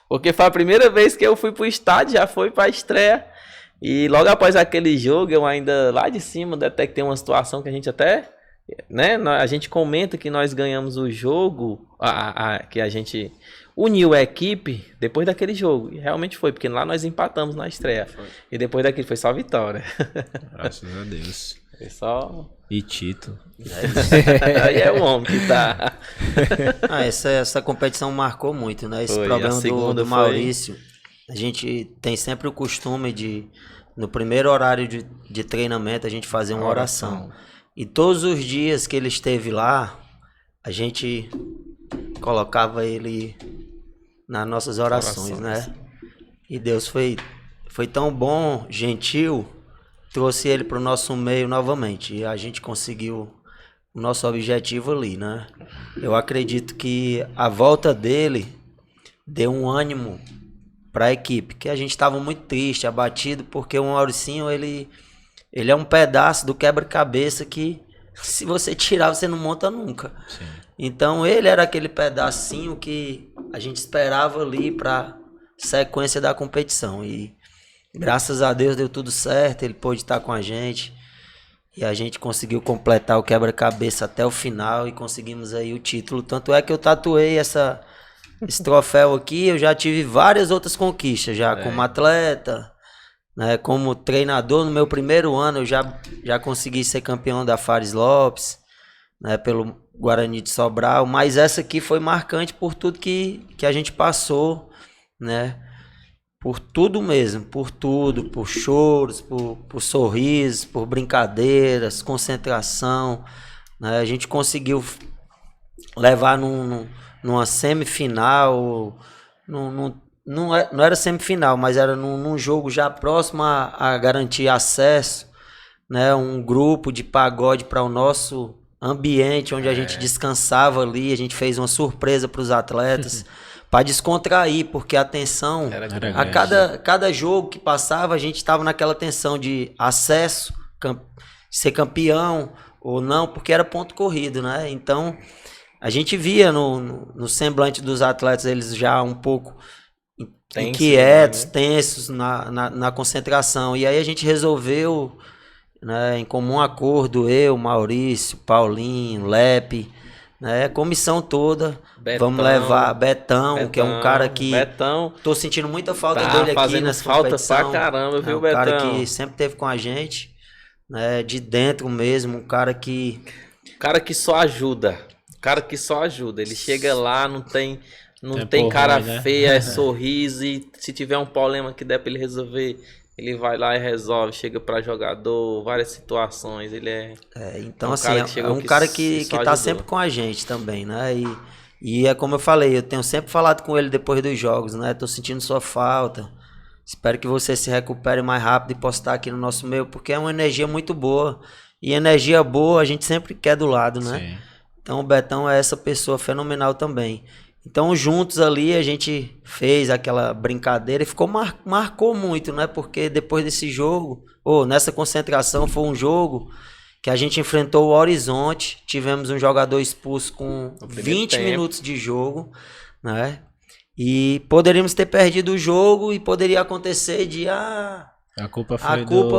Porque foi a primeira vez que eu fui pro estádio, já foi pra estreia. E logo após aquele jogo, eu ainda lá de cima detectei uma situação que a gente até, né, a gente comenta que nós ganhamos o jogo, que a gente uniu a equipe depois daquele jogo. E realmente foi, porque lá nós empatamos na estreia. Foi. E depois daquilo foi só vitória. Graças a Deus. Foi só... E título. Aí é o homem que tá... Essa competição marcou muito, né? Esse foi, problema do Maurício. A gente tem sempre o costume de, no primeiro horário de treinamento, a gente fazer uma oração. E todos os dias que ele esteve lá, a gente colocava ele nas nossas orações, né? E Deus foi tão bom, gentil, trouxe ele para o nosso meio novamente. E a gente conseguiu o nosso objetivo ali, né? Eu acredito que a volta dele deu um ânimo para a equipe, que a gente estava muito triste, abatido, porque o Mauricinho, ele é um pedaço do quebra-cabeça que, se você tirar, você não monta nunca. Sim. Então ele era aquele pedacinho que a gente esperava ali para sequência da competição. E graças a Deus deu tudo certo, ele pôde estar com a gente. E a gente conseguiu completar o quebra-cabeça até o final e conseguimos aí o título. Tanto é que eu tatuei esse troféu aqui, eu já tive várias outras conquistas, já como atleta, né, como treinador. No meu primeiro ano eu já consegui ser campeão da Fares Lopes, né, pelo Guarani de Sobral, mas essa aqui foi marcante por tudo que a gente passou, né, por tudo mesmo, por tudo, por choros, por sorrisos, por brincadeiras, concentração, né, a gente conseguiu levar numa semifinal, não era semifinal, mas era num jogo já próximo a garantir acesso, né, um grupo de pagode para o nosso ambiente, onde a gente descansava ali. A gente fez uma surpresa para os atletas, para descontrair, porque a tensão, cada jogo que passava, a gente estava naquela tensão de acesso, ser campeão ou não, porque era ponto corrido, né? Então, a gente via no semblante dos atletas eles já um pouco inquietos, tensos na concentração. E aí a gente resolveu, né, em comum acordo, eu, Maurício, Paulinho, Lepe, né, comissão toda, vamos levar Betão, que é um cara que tô sentindo muita falta dele aqui nessa competição. Pra caramba, viu, um Betão? Cara que sempre esteve com a gente, né, de dentro mesmo, um cara que só ajuda. Ele chega lá, não tem cara ruim, né? feia, é sorriso, e se tiver um problema que der pra ele resolver, ele vai lá e resolve, chega pra jogador, várias situações, ele então assim, é um cara que tá sempre com a gente também, né, e é como eu falei, eu tenho sempre falado com ele depois dos jogos, né, tô sentindo sua falta, espero que você se recupere mais rápido e possa estar aqui no nosso meio, porque é uma energia muito boa, e energia boa a gente sempre quer do lado, né. Sim. Então o Betão é essa pessoa fenomenal também. Então juntos ali a gente fez aquela brincadeira e marcou muito, né? Porque depois desse jogo, nessa concentração, foi um jogo que a gente enfrentou o Horizonte, tivemos um jogador expulso com 20 minutos de jogo, né? E poderíamos ter perdido o jogo e poderia acontecer de a culpa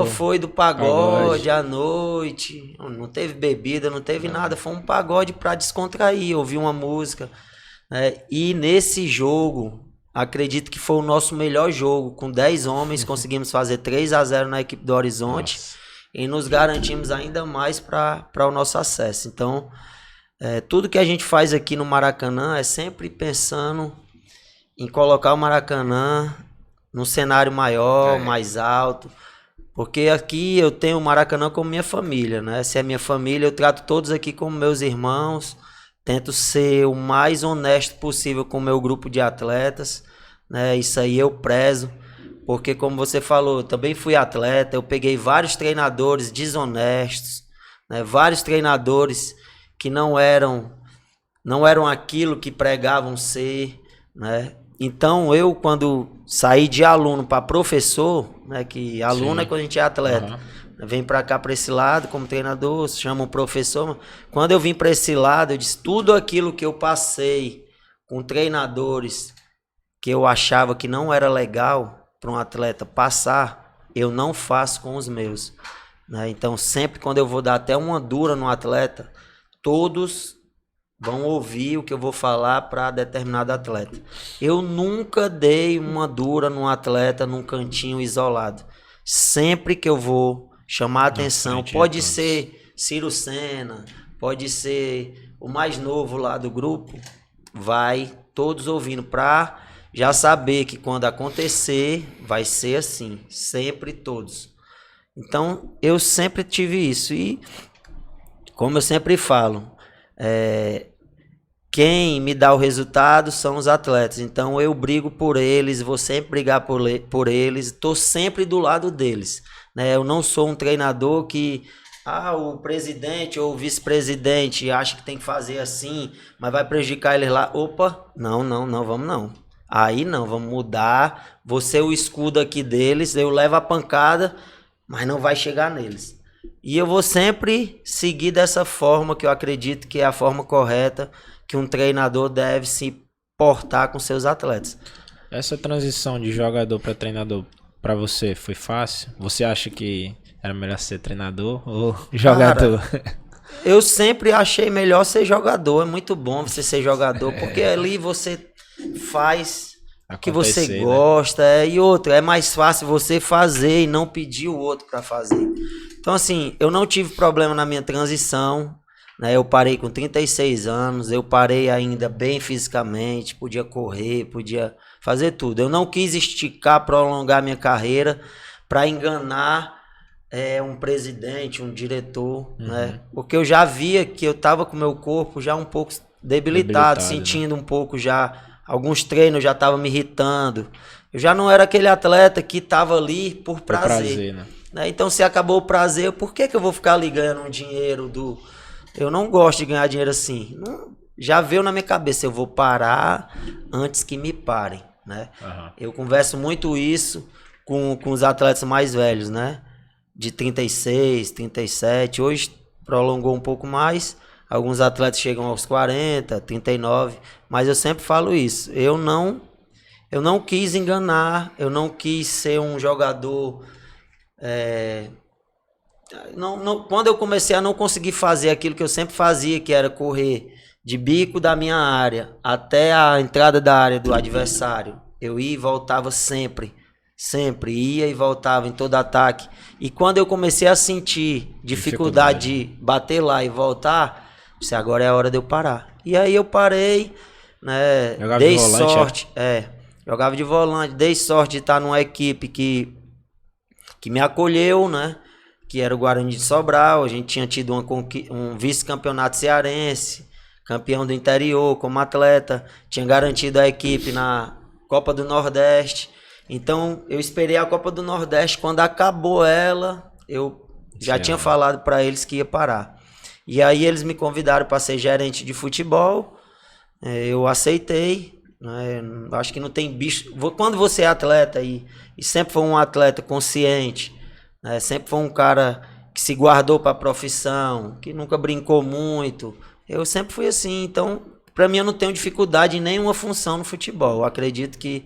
foi do pagode à noite, não teve bebida, não teve nada, foi um pagode para descontrair, ouvir uma música. E nesse jogo, acredito que foi o nosso melhor jogo, com 10 homens, conseguimos fazer 3-0 na equipe do Horizonte. Nossa. E nos garantimos ainda mais para o nosso acesso. Então, tudo que a gente faz aqui no Maracanã é sempre pensando em colocar o Maracanã num cenário maior, mais alto, porque aqui eu tenho o Maracanã como minha família, né? Se é minha família, eu trato todos aqui como meus irmãos, tento ser o mais honesto possível com o meu grupo de atletas, né? Isso aí eu prezo, porque como você falou, eu também fui atleta, eu peguei vários treinadores desonestos, né? Vários treinadores que não eram aquilo que pregavam ser, né? Então eu, quando saí de aluno para professor, né, que aluno é quando a gente é atleta, vem para cá para esse lado como treinador, chama um professor. Quando eu vim para esse lado, eu disse tudo aquilo que eu passei com treinadores que eu achava que não era legal para um atleta passar, eu não faço com os meus, né? Então sempre quando eu vou dar até uma dura no atleta, todos vão ouvir o que eu vou falar para determinado atleta. Eu nunca dei uma dura num atleta num cantinho isolado. Sempre que eu vou chamar a atenção, pode ser Ciro Sena, pode ser o mais novo lá do grupo, vai todos ouvindo para já saber que quando acontecer vai ser assim, sempre todos. Então eu sempre tive isso e como eu sempre falo, quem me dá o resultado são os atletas, então eu brigo por eles, vou sempre brigar por eles, estou sempre do lado deles, né? Eu não sou um treinador que o presidente ou o vice-presidente acha que tem que fazer assim, mas vai prejudicar eles lá. Opa, não, vamos não. Aí não, vamos mudar, vou ser o escudo aqui deles, eu levo a pancada, mas não vai chegar neles. E eu vou sempre seguir dessa forma que eu acredito que é a forma correta que um treinador deve se portar com seus atletas. Essa transição de jogador para treinador para você foi fácil? Você acha que era melhor ser treinador ou jogador? Cara, eu sempre achei melhor ser jogador. É muito bom você ser jogador, porque ali você faz o que você gosta, né? E outra, é mais fácil você fazer e não pedir o outro para fazer. Então assim, eu não tive problema na minha transição, né? Eu parei com 36 anos, eu parei ainda bem fisicamente, podia correr, podia fazer tudo. Eu não quis esticar, prolongar minha carreira para enganar um presidente, um diretor, né? Porque eu já via que eu estava com o meu corpo já um pouco debilitado, sentindo, né? Um pouco já, alguns treinos já estavam me irritando. Eu já não era aquele atleta que estava ali por prazer, né? Então se acabou o prazer, por que eu vou ficar ali ganhando um dinheiro do... Eu não gosto de ganhar dinheiro assim. Não, já veio na minha cabeça, eu vou parar antes que me parem, né? Eu converso muito isso com os atletas mais velhos, né? De 36, 37, hoje prolongou um pouco mais, Alguns atletas chegam aos 40, 39, mas eu sempre falo isso. Eu não quis enganar, eu não quis ser um jogador... quando eu comecei a não conseguir fazer aquilo que eu sempre fazia, que era correr de bico da minha área até a entrada da área do adversário, eu ia e voltava sempre, ia e voltava em todo ataque. E quando eu comecei a sentir dificuldade de bater lá e voltar, disse, agora é a hora de eu parar. E aí eu parei, né? Jogava Dei de volante, sorte, jogava de volante, dei sorte de estar numa equipe que me acolheu, né? Que era o Guarani de Sobral. A gente tinha tido um vice-campeonato cearense, campeão do interior como atleta, tinha garantido a equipe na Copa do Nordeste. Então eu esperei a Copa do Nordeste. Quando acabou ela, eu já tinha falado para eles que ia parar. E aí eles me convidaram para ser gerente de futebol. Eu aceitei, né? Acho que não tem bicho. Quando você é atleta e sempre foi um atleta consciente, né? Sempre foi um cara que se guardou para a profissão, que nunca brincou muito. Eu sempre fui assim. Então, para mim, eu não tenho dificuldade em nenhuma função no futebol. Eu acredito que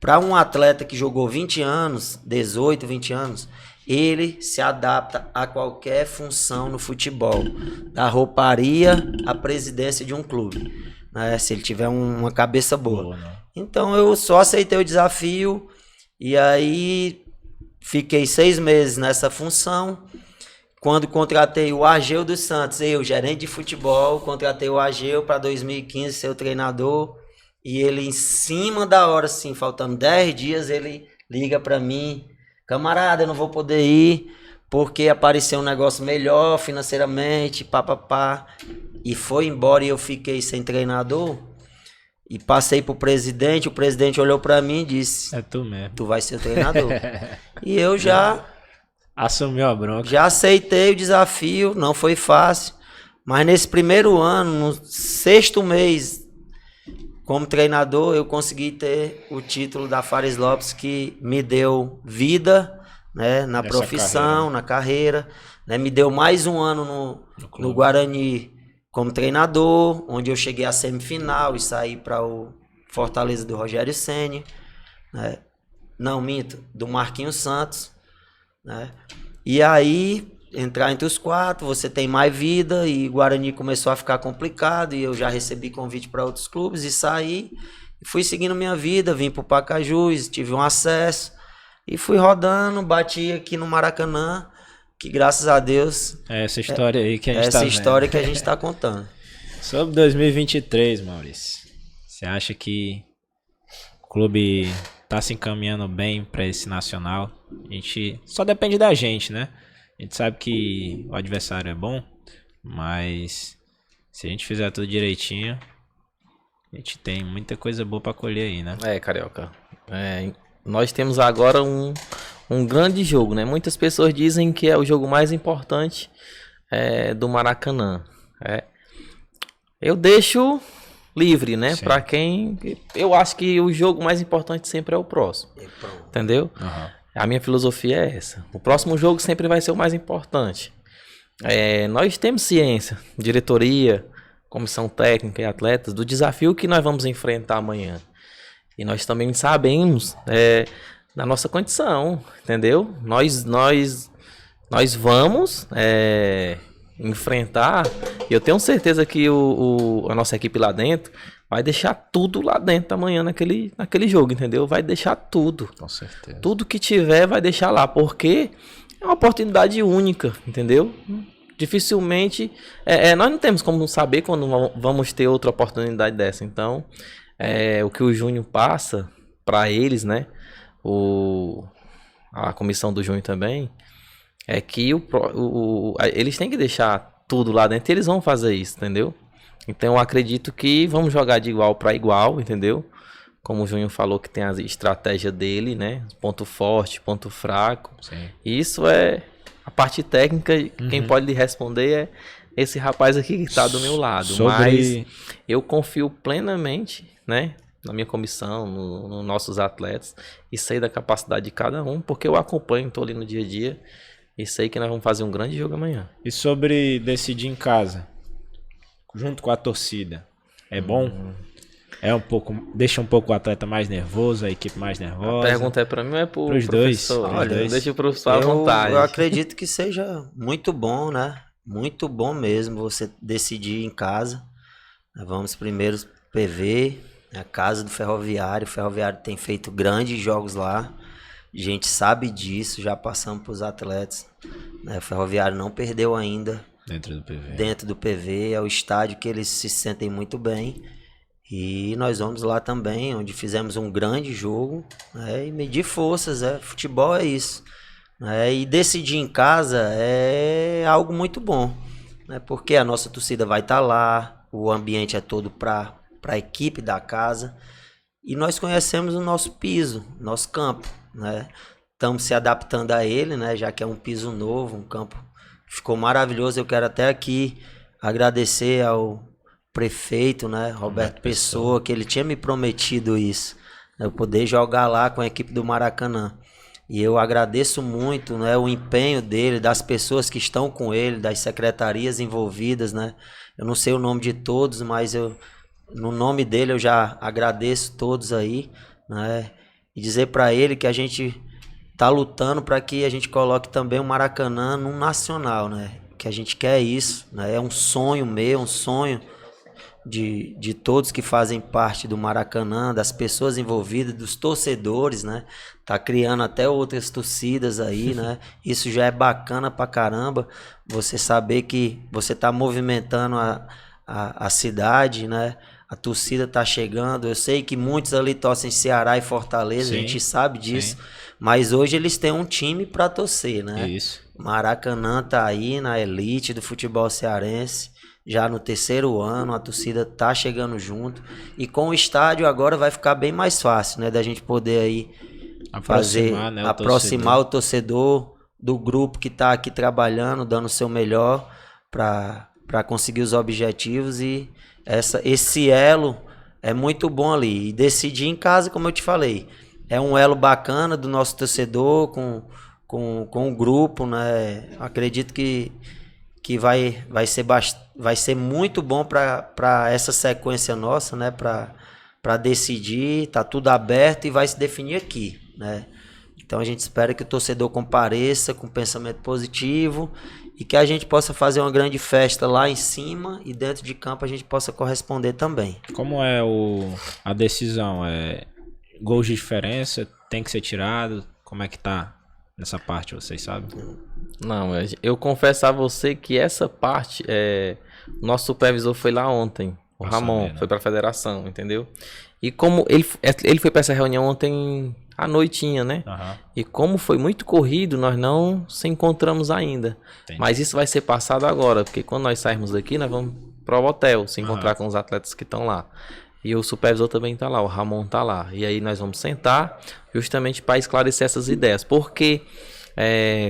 para um atleta que jogou 20 anos, 18, 20 anos, ele se adapta a qualquer função no futebol, da rouparia à presidência de um clube, né? Se ele tiver uma cabeça boa. Então eu só aceitei o desafio e aí fiquei 6 meses nessa função. Quando contratei o Ageu dos Santos, eu, gerente de futebol, contratei o Ageu para 2015 ser o treinador. E ele, em cima da hora, assim, faltando 10 dias, ele liga para mim: camarada, eu não vou poder ir porque apareceu um negócio melhor financeiramente, papapá. E foi embora e eu fiquei sem treinador. E passei pro presidente, o presidente olhou para mim e disse: é tu mesmo, tu vai ser o treinador. E eu já... assumiu a bronca. Já aceitei o desafio, não foi fácil. Mas nesse primeiro ano, no 6º mês como treinador, eu consegui ter o título da Fares Lopes, que me deu vida, né, na profissão, na carreira, né, me deu mais um ano no Guarani como treinador, onde eu cheguei à semifinal e saí para o Fortaleza do Rogério Ceni, né, não minto, do Marquinhos Santos, né, e aí entrar entre os 4, você tem mais vida, e Guarani começou a ficar complicado e eu já recebi convite para outros clubes e saí, fui seguindo minha vida, vim para o Pacajus, tive um acesso e fui rodando, bati aqui no Maracanã, que graças a Deus é essa história aí que a gente essa história que a gente está contando. Sobre 2023, Maurício, você acha que o clube está se encaminhando bem para esse nacional? A gente só depende da gente, né? A gente sabe que o adversário é bom, mas se a gente fizer tudo direitinho, a gente tem muita coisa boa pra colher aí, né? Carioca. Nós temos agora um grande jogo, né? Muitas pessoas dizem que é o jogo mais importante do Maracanã. Eu deixo livre, né? Sim. Pra quem... Eu acho que o jogo mais importante sempre é o próximo. Entendeu? Uhum. A minha filosofia é essa. O próximo jogo sempre vai ser o mais importante. Nós temos ciência, diretoria, comissão técnica e atletas, do desafio que nós vamos enfrentar amanhã. E nós também sabemos da nossa condição, entendeu? Nós vamos enfrentar, e eu tenho certeza que a nossa equipe lá dentro vai deixar tudo lá dentro amanhã naquele jogo, entendeu? Vai deixar tudo. Com certeza. Tudo que tiver vai deixar lá, porque é uma oportunidade única, entendeu? Dificilmente... nós não temos como saber quando vamos ter outra oportunidade dessa. Então, o que o Júnior passa para eles, né? A comissão do Júnior também, é que eles têm que deixar tudo lá dentro e eles vão fazer isso, entendeu? Então eu acredito que vamos jogar de igual para igual, entendeu? Como o Júnior falou, que tem a estratégia dele, né? Ponto forte, ponto fraco. Sim. Isso é a parte técnica. Uhum. Quem pode lhe responder é esse rapaz aqui que está do meu lado. Mas eu confio plenamente, né? Na minha comissão, nos nossos atletas, e sei da capacidade de cada um, porque eu acompanho, estou ali no dia a dia e sei que nós vamos fazer um grande jogo amanhã. E sobre decidir em casa? junto com a torcida, é bom? Deixa um pouco o atleta mais nervoso, a equipe mais nervosa? A pergunta é pra mim ou é pro Pros professor? dois. Olha, deixa o professor à vontade. Eu acredito que seja muito bom, né? Muito bom mesmo você decidir em casa. Vamos primeiro PV, a casa do Ferroviário. O Ferroviário tem feito grandes jogos lá. A gente sabe disso, já passamos para os atletas. O Ferroviário não perdeu ainda. Dentro do PV, é o estádio que eles se sentem muito bem. E nós vamos lá também, onde fizemos um grande jogo, né, e medir forças, futebol é isso. E decidir em casa é algo muito bom, né, porque a nossa torcida vai estar lá, o ambiente é todo para a equipe da casa, e nós conhecemos o nosso piso, nosso campo, né? Estamos se adaptando a ele, né, já que é um piso novo, um campo que ficou maravilhoso. Eu quero até aqui agradecer ao prefeito, né, Roberto Pessoa, que ele tinha me prometido isso, né, eu poder jogar lá com a equipe do Maracanã. E eu agradeço muito, né, o empenho dele, das pessoas que estão com ele, das secretarias envolvidas, né. Eu não sei o nome de todos, mas no nome dele eu já agradeço todos aí, né, e dizer para ele que a gente tá lutando para que a gente coloque também o Maracanã num nacional, né, que a gente quer isso, né, é um sonho meu, um sonho de todos que fazem parte do Maracanã, das pessoas envolvidas, dos torcedores, né? Tá criando até outras torcidas aí, né? Isso já é bacana pra caramba, você saber que você tá movimentando a cidade, né? A torcida tá chegando, eu sei que muitos ali torcem Ceará e Fortaleza, sim, a gente sabe disso, sim, mas hoje eles têm um time pra torcer, né? Isso. Maracanã tá aí na elite do futebol cearense, já no 3º ano, a torcida tá chegando junto, e com o estádio agora vai ficar bem mais fácil, né, da gente poder aí aproximar o torcedor do grupo que tá aqui trabalhando, dando o seu melhor para conseguir os objetivos, e esse elo é muito bom ali, e decidir em casa, como eu te falei, é um elo bacana do nosso torcedor com o grupo, né, acredito que vai ser muito bom para essa sequência nossa, né? Para decidir, tá tudo aberto e vai se definir aqui, né? Então a gente espera que o torcedor compareça com pensamento positivo e que a gente possa fazer uma grande festa lá em cima, e dentro de campo a gente possa corresponder também. Como é a decisão? Gols de diferença tem que ser tirado? Como é que tá nessa parte, vocês sabem? Não, eu confesso a você que essa parte, nosso supervisor foi lá ontem, o Ramon, foi para a federação, entendeu? E como ele foi para essa reunião ontem à noitinha, né? Uhum. E como foi muito corrido, nós não se encontramos ainda. Entendi. Mas isso vai ser passado agora, porque quando nós sairmos daqui, nós vamos para o hotel, se encontrar com os atletas que estão lá. E o supervisor também está lá, o Ramon está lá. E aí nós vamos sentar justamente para esclarecer essas ideias. Porque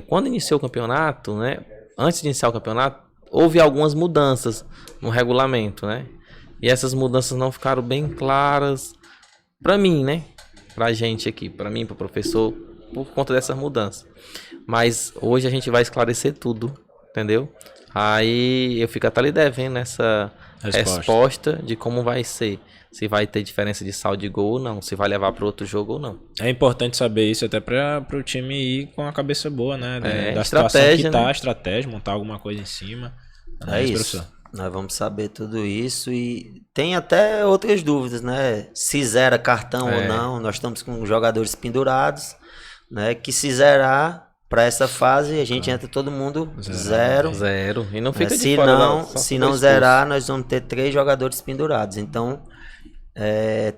quando iniciou o campeonato, né? Antes de iniciar o campeonato, houve algumas mudanças no regulamento, né? E essas mudanças não ficaram bem claras para mim, né? Pra gente aqui, para mim, para o professor, por conta dessas mudanças. Mas hoje a gente vai esclarecer tudo, entendeu? Aí eu fico até lhe devendo essa resposta de como vai ser. Se vai ter diferença de saldo de gol ou não, se vai levar para outro jogo ou não. É importante saber isso até para o time ir com a cabeça boa, né? Da estratégia, situação que tá, né? Estratégia, montar alguma coisa em cima. É isso. Professor? Nós vamos saber tudo isso, e tem até outras dúvidas, né? Se zera cartão ou não. Nós estamos com jogadores pendurados, né? Que se zerar para essa fase, a gente entra todo mundo zero. E não fica de fora. Se não zerar, nós vamos ter 3 jogadores pendurados. Então,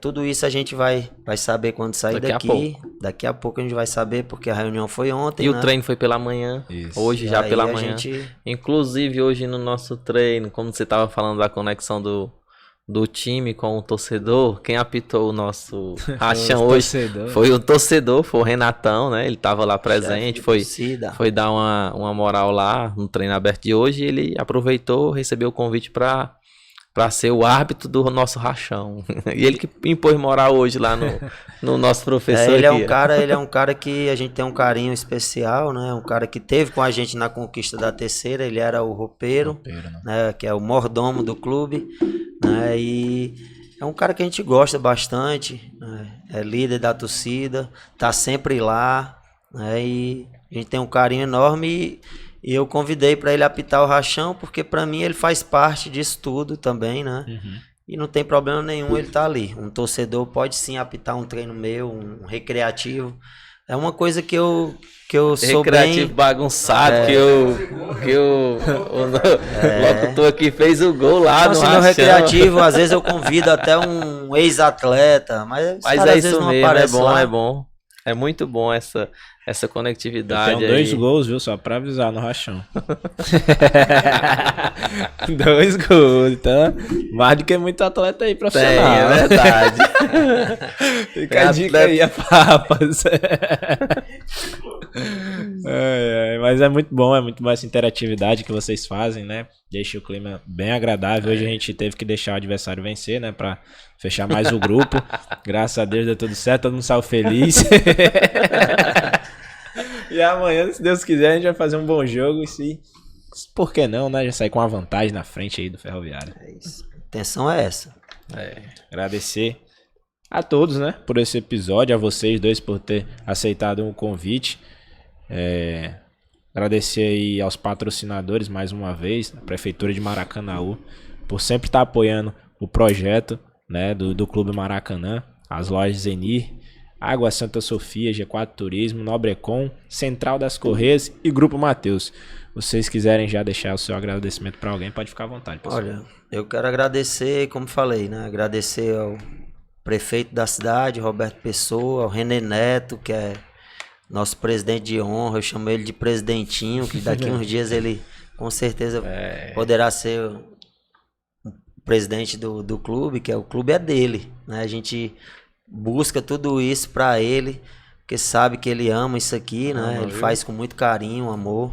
tudo isso a gente vai saber quando sair daqui. Daqui a pouco a gente vai saber, porque a reunião foi ontem. E o treino foi pela manhã. Isso. Hoje já pela manhã. Inclusive hoje no nosso treino, como você estava falando da conexão do time com o torcedor, quem apitou o nosso rachão hoje foi o torcedor, foi o Renatão, né? Ele estava lá presente, foi dar uma moral lá no treino aberto de hoje, e ele aproveitou, recebeu o convite para para ser o árbitro do nosso rachão. E ele que impôs moral hoje lá no nosso professor. Ele é um cara que a gente tem um carinho especial, né? Um cara que teve com a gente na conquista da terceira, ele era o roupeiro, né? Que é o mordomo do clube, né? E é um cara que a gente gosta bastante, né? É líder da torcida, tá sempre lá, né? E a gente tem um carinho enorme e eu convidei para ele apitar o rachão, porque para mim ele faz parte disso tudo também, né? E não tem problema nenhum ele tá ali. Um torcedor pode sim apitar um treino meu, um recreativo. É uma coisa que eu sou recreativo bem... bagunçado, que o locutor aqui fez o gol lá no rachão. No recreativo, às vezes eu convido até um ex-atleta, mas é isso mesmo, é bom. É muito bom essa conectividade. Eu tenho 2 gols, viu? Só pra avisar no rachão. 2 gols, então. Mais do que muito atleta aí profissional. É verdade. Fica a dica aí, papas. Mas é muito bom essa interatividade que vocês fazem, né? Deixa o clima bem agradável. Hoje a gente teve que deixar o adversário vencer, né? Pra fechar mais o grupo. Graças a Deus deu tudo certo, todo mundo saiu feliz. E amanhã, se Deus quiser, a gente vai fazer um bom jogo. E por que não, né? Já sair com uma vantagem na frente aí do Ferroviário. É isso. A intenção é essa. Agradecer a todos, né? Por esse episódio. A vocês dois por ter aceitado o convite. Agradecer aí aos patrocinadores mais uma vez. A Prefeitura de Maracanaú. Por sempre estar apoiando o projeto, né, do Clube Maracanã. As lojas Zenir, Água Santa Sofia, G4 Turismo, Nobrecon, Central das Correias e Grupo Mateus. Vocês quiserem já deixar o seu agradecimento para alguém, pode ficar à vontade, pessoal. Olha, eu quero agradecer, como falei, né? Agradecer ao prefeito da cidade, Roberto Pessoa, ao René Neto, que é nosso presidente de honra. Eu chamo ele de presidentinho, que daqui uns dias ele com certeza poderá ser o presidente do clube, que o clube é dele, né? A gente busca tudo isso para ele, porque sabe que ele ama isso aqui, né? Ele faz com muito carinho, amor.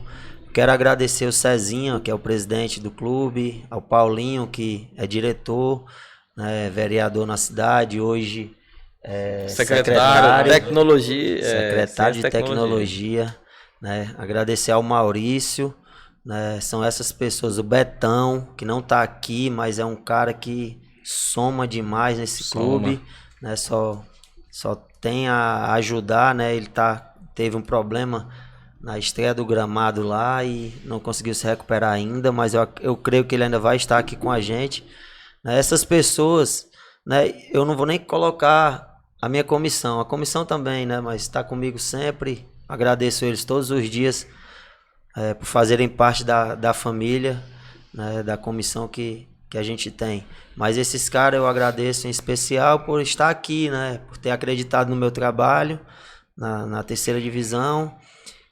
Quero agradecer o Cezinha, que é o presidente do clube, ao Paulinho, que é diretor, né? Vereador na cidade, hoje secretário de tecnologia, secretário de tecnologia, né? Agradecer ao Maurício, né? São essas pessoas, o Betão, que não tá aqui, mas é um cara que soma demais nesse clube, né? Só tem a ajudar, né? Ele teve um problema na estreia do gramado lá e não conseguiu se recuperar ainda, mas eu creio que ele ainda vai estar aqui com a gente, né? Essas pessoas, né? Eu não vou nem colocar a minha comissão, a comissão também, né? Mas está comigo sempre. Agradeço eles todos os dias por fazerem parte da família, né? Da comissão que a gente tem. Mas esses caras eu agradeço em especial por estar aqui, né? Por ter acreditado no meu trabalho na terceira divisão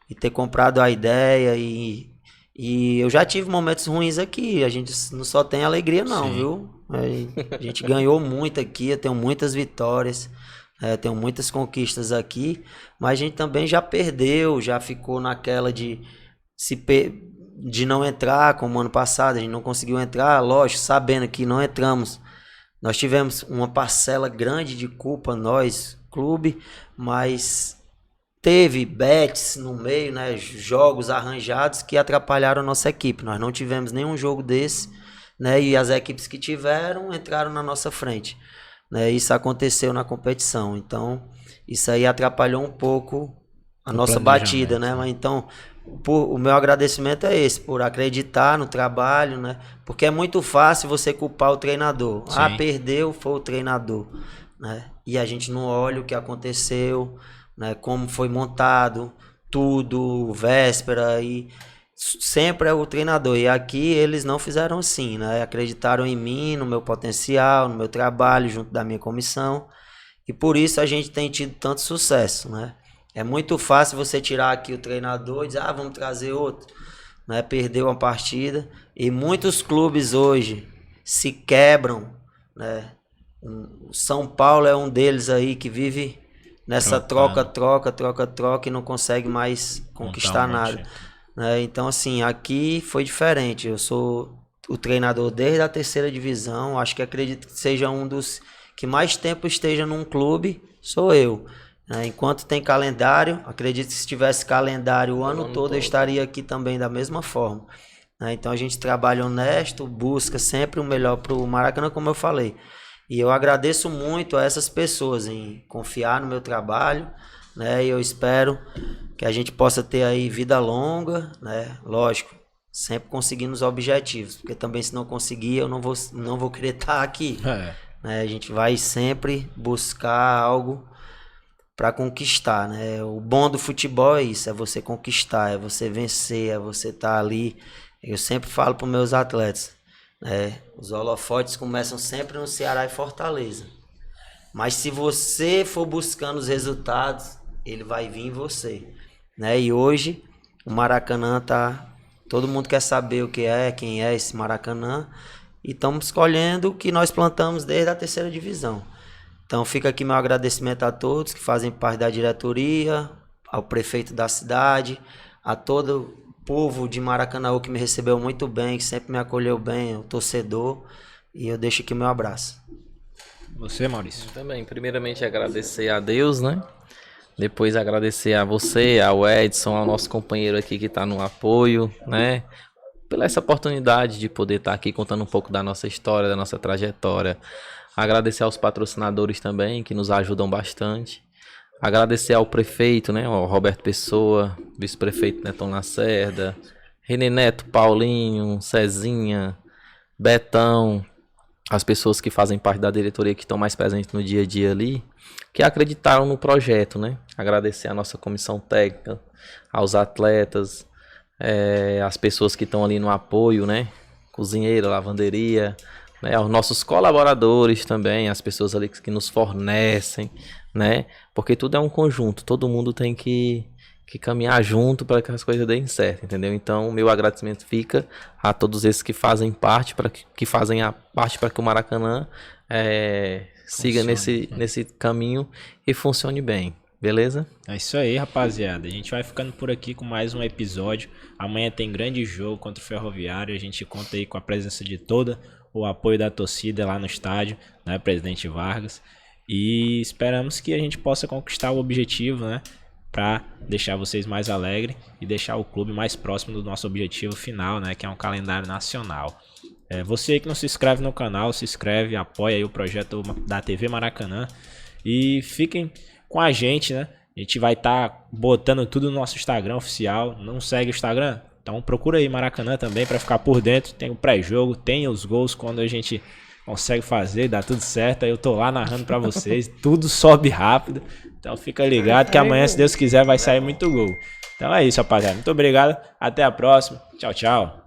e ter comprado a ideia. E eu já tive momentos ruins aqui. A gente não só tem alegria não, viu? A gente ganhou muito aqui, eu tenho muitas vitórias, tenho muitas conquistas aqui, mas a gente também já perdeu, já ficou naquela de não entrar, como ano passado, a gente não conseguiu entrar, lógico, sabendo que não entramos. Nós tivemos uma parcela grande de culpa, nós, clube, mas teve bets no meio, né, jogos arranjados que atrapalharam a nossa equipe. Nós não tivemos nenhum jogo desse, né, e as equipes que tiveram entraram na nossa frente, né, isso aconteceu na competição. Então, isso aí atrapalhou um pouco a nossa batida, né, mas então... o meu agradecimento é esse, por acreditar no trabalho, né? Porque é muito fácil você culpar o treinador. Sim. Perdeu, foi o treinador, né? E a gente não olha o que aconteceu, né? Como foi montado, tudo, véspera, e sempre é o treinador. E aqui eles não fizeram assim, né? Acreditaram em mim, no meu potencial, no meu trabalho, junto da minha comissão. E por isso a gente tem tido tanto sucesso, né? É muito fácil você tirar aqui o treinador e dizer, vamos trazer outro, né? Perdeu uma partida. E muitos clubes hoje se quebram, né? O São Paulo é um deles aí que vive nessa troca e não consegue mais conquistar nada, né? Então, assim, aqui foi diferente. Eu sou o treinador desde a 3ª divisão. Acho que acredito que seja um dos que mais tempo esteja num clube, sou eu. Enquanto tem calendário, acredito que se tivesse calendário o ano todo, eu estaria aqui também da mesma forma. Então a gente trabalha honesto, busca sempre o melhor para o Maracanã, como eu falei. E eu agradeço muito a essas pessoas em confiar no meu trabalho, né? E eu espero que a gente possa ter aí vida longa, né? Lógico, sempre conseguindo os objetivos, porque também se não conseguir eu não vou querer estar aqui. Né? A gente vai sempre buscar algo para conquistar, né? O bom do futebol é isso, é você conquistar, é você vencer, é você estar ali. Eu sempre falo para os meus atletas, né? Os holofotes começam sempre no Ceará e Fortaleza. Mas se você for buscando os resultados, ele vai vir em você, né? E hoje o Maracanã tá... Todo mundo quer saber o que é, quem é esse Maracanã. E estamos escolhendo o que nós plantamos desde a 3ª divisão. Então fica aqui meu agradecimento a todos que fazem parte da diretoria, ao prefeito da cidade, a todo o povo de Maracanaú que me recebeu muito bem, que sempre me acolheu bem, o torcedor. E eu deixo aqui meu abraço. Você, Maurício? Eu também, primeiramente agradecer a Deus, né? Depois agradecer a você, ao Edson, ao nosso companheiro aqui que está no apoio, né? Pela essa oportunidade de poder estar aqui contando um pouco da nossa história, da nossa trajetória. Agradecer aos patrocinadores também, que nos ajudam bastante. Agradecer ao prefeito, né, ao Roberto Pessoa, vice-prefeito Netão Lacerda, René Neto, Paulinho, Cezinha, Betão, as pessoas que fazem parte da diretoria que estão mais presentes no dia a dia ali, que acreditaram no projeto, né? Agradecer a nossa comissão técnica, aos atletas, as pessoas que estão ali no apoio, né? Cozinheira, lavanderia, né? Aos nossos colaboradores também, as pessoas ali que nos fornecem, né? Porque tudo é um conjunto, todo mundo tem que caminhar junto para que as coisas deem certo, entendeu? Então, meu agradecimento fica a todos esses que fazem parte, que fazem a parte para que o Maracanã siga nesse caminho e funcione bem, beleza? É isso aí, rapaziada. A gente vai ficando por aqui com mais um episódio. Amanhã tem grande jogo contra o Ferroviário. A gente conta aí com a presença de toda o apoio da torcida lá no estádio, né, Presidente Vargas. E esperamos que a gente possa conquistar o objetivo, né? Para deixar vocês mais alegres e deixar o clube mais próximo do nosso objetivo final, né, que é um calendário nacional. Você que não se inscreve no canal, se inscreve, apoia aí o projeto da TV Maracanã e fiquem com a gente, né? A gente vai estar botando tudo no nosso Instagram oficial. Não segue o Instagram? Então procura aí Maracanã também para ficar por dentro. Tem o pré-jogo, tem os gols quando a gente consegue fazer, dá tudo certo. Aí eu tô lá narrando para vocês, tudo sobe rápido. Então fica ligado que amanhã, se Deus quiser, vai sair muito gol. Então é isso, rapaziada. Muito obrigado. Até a próxima. Tchau, tchau.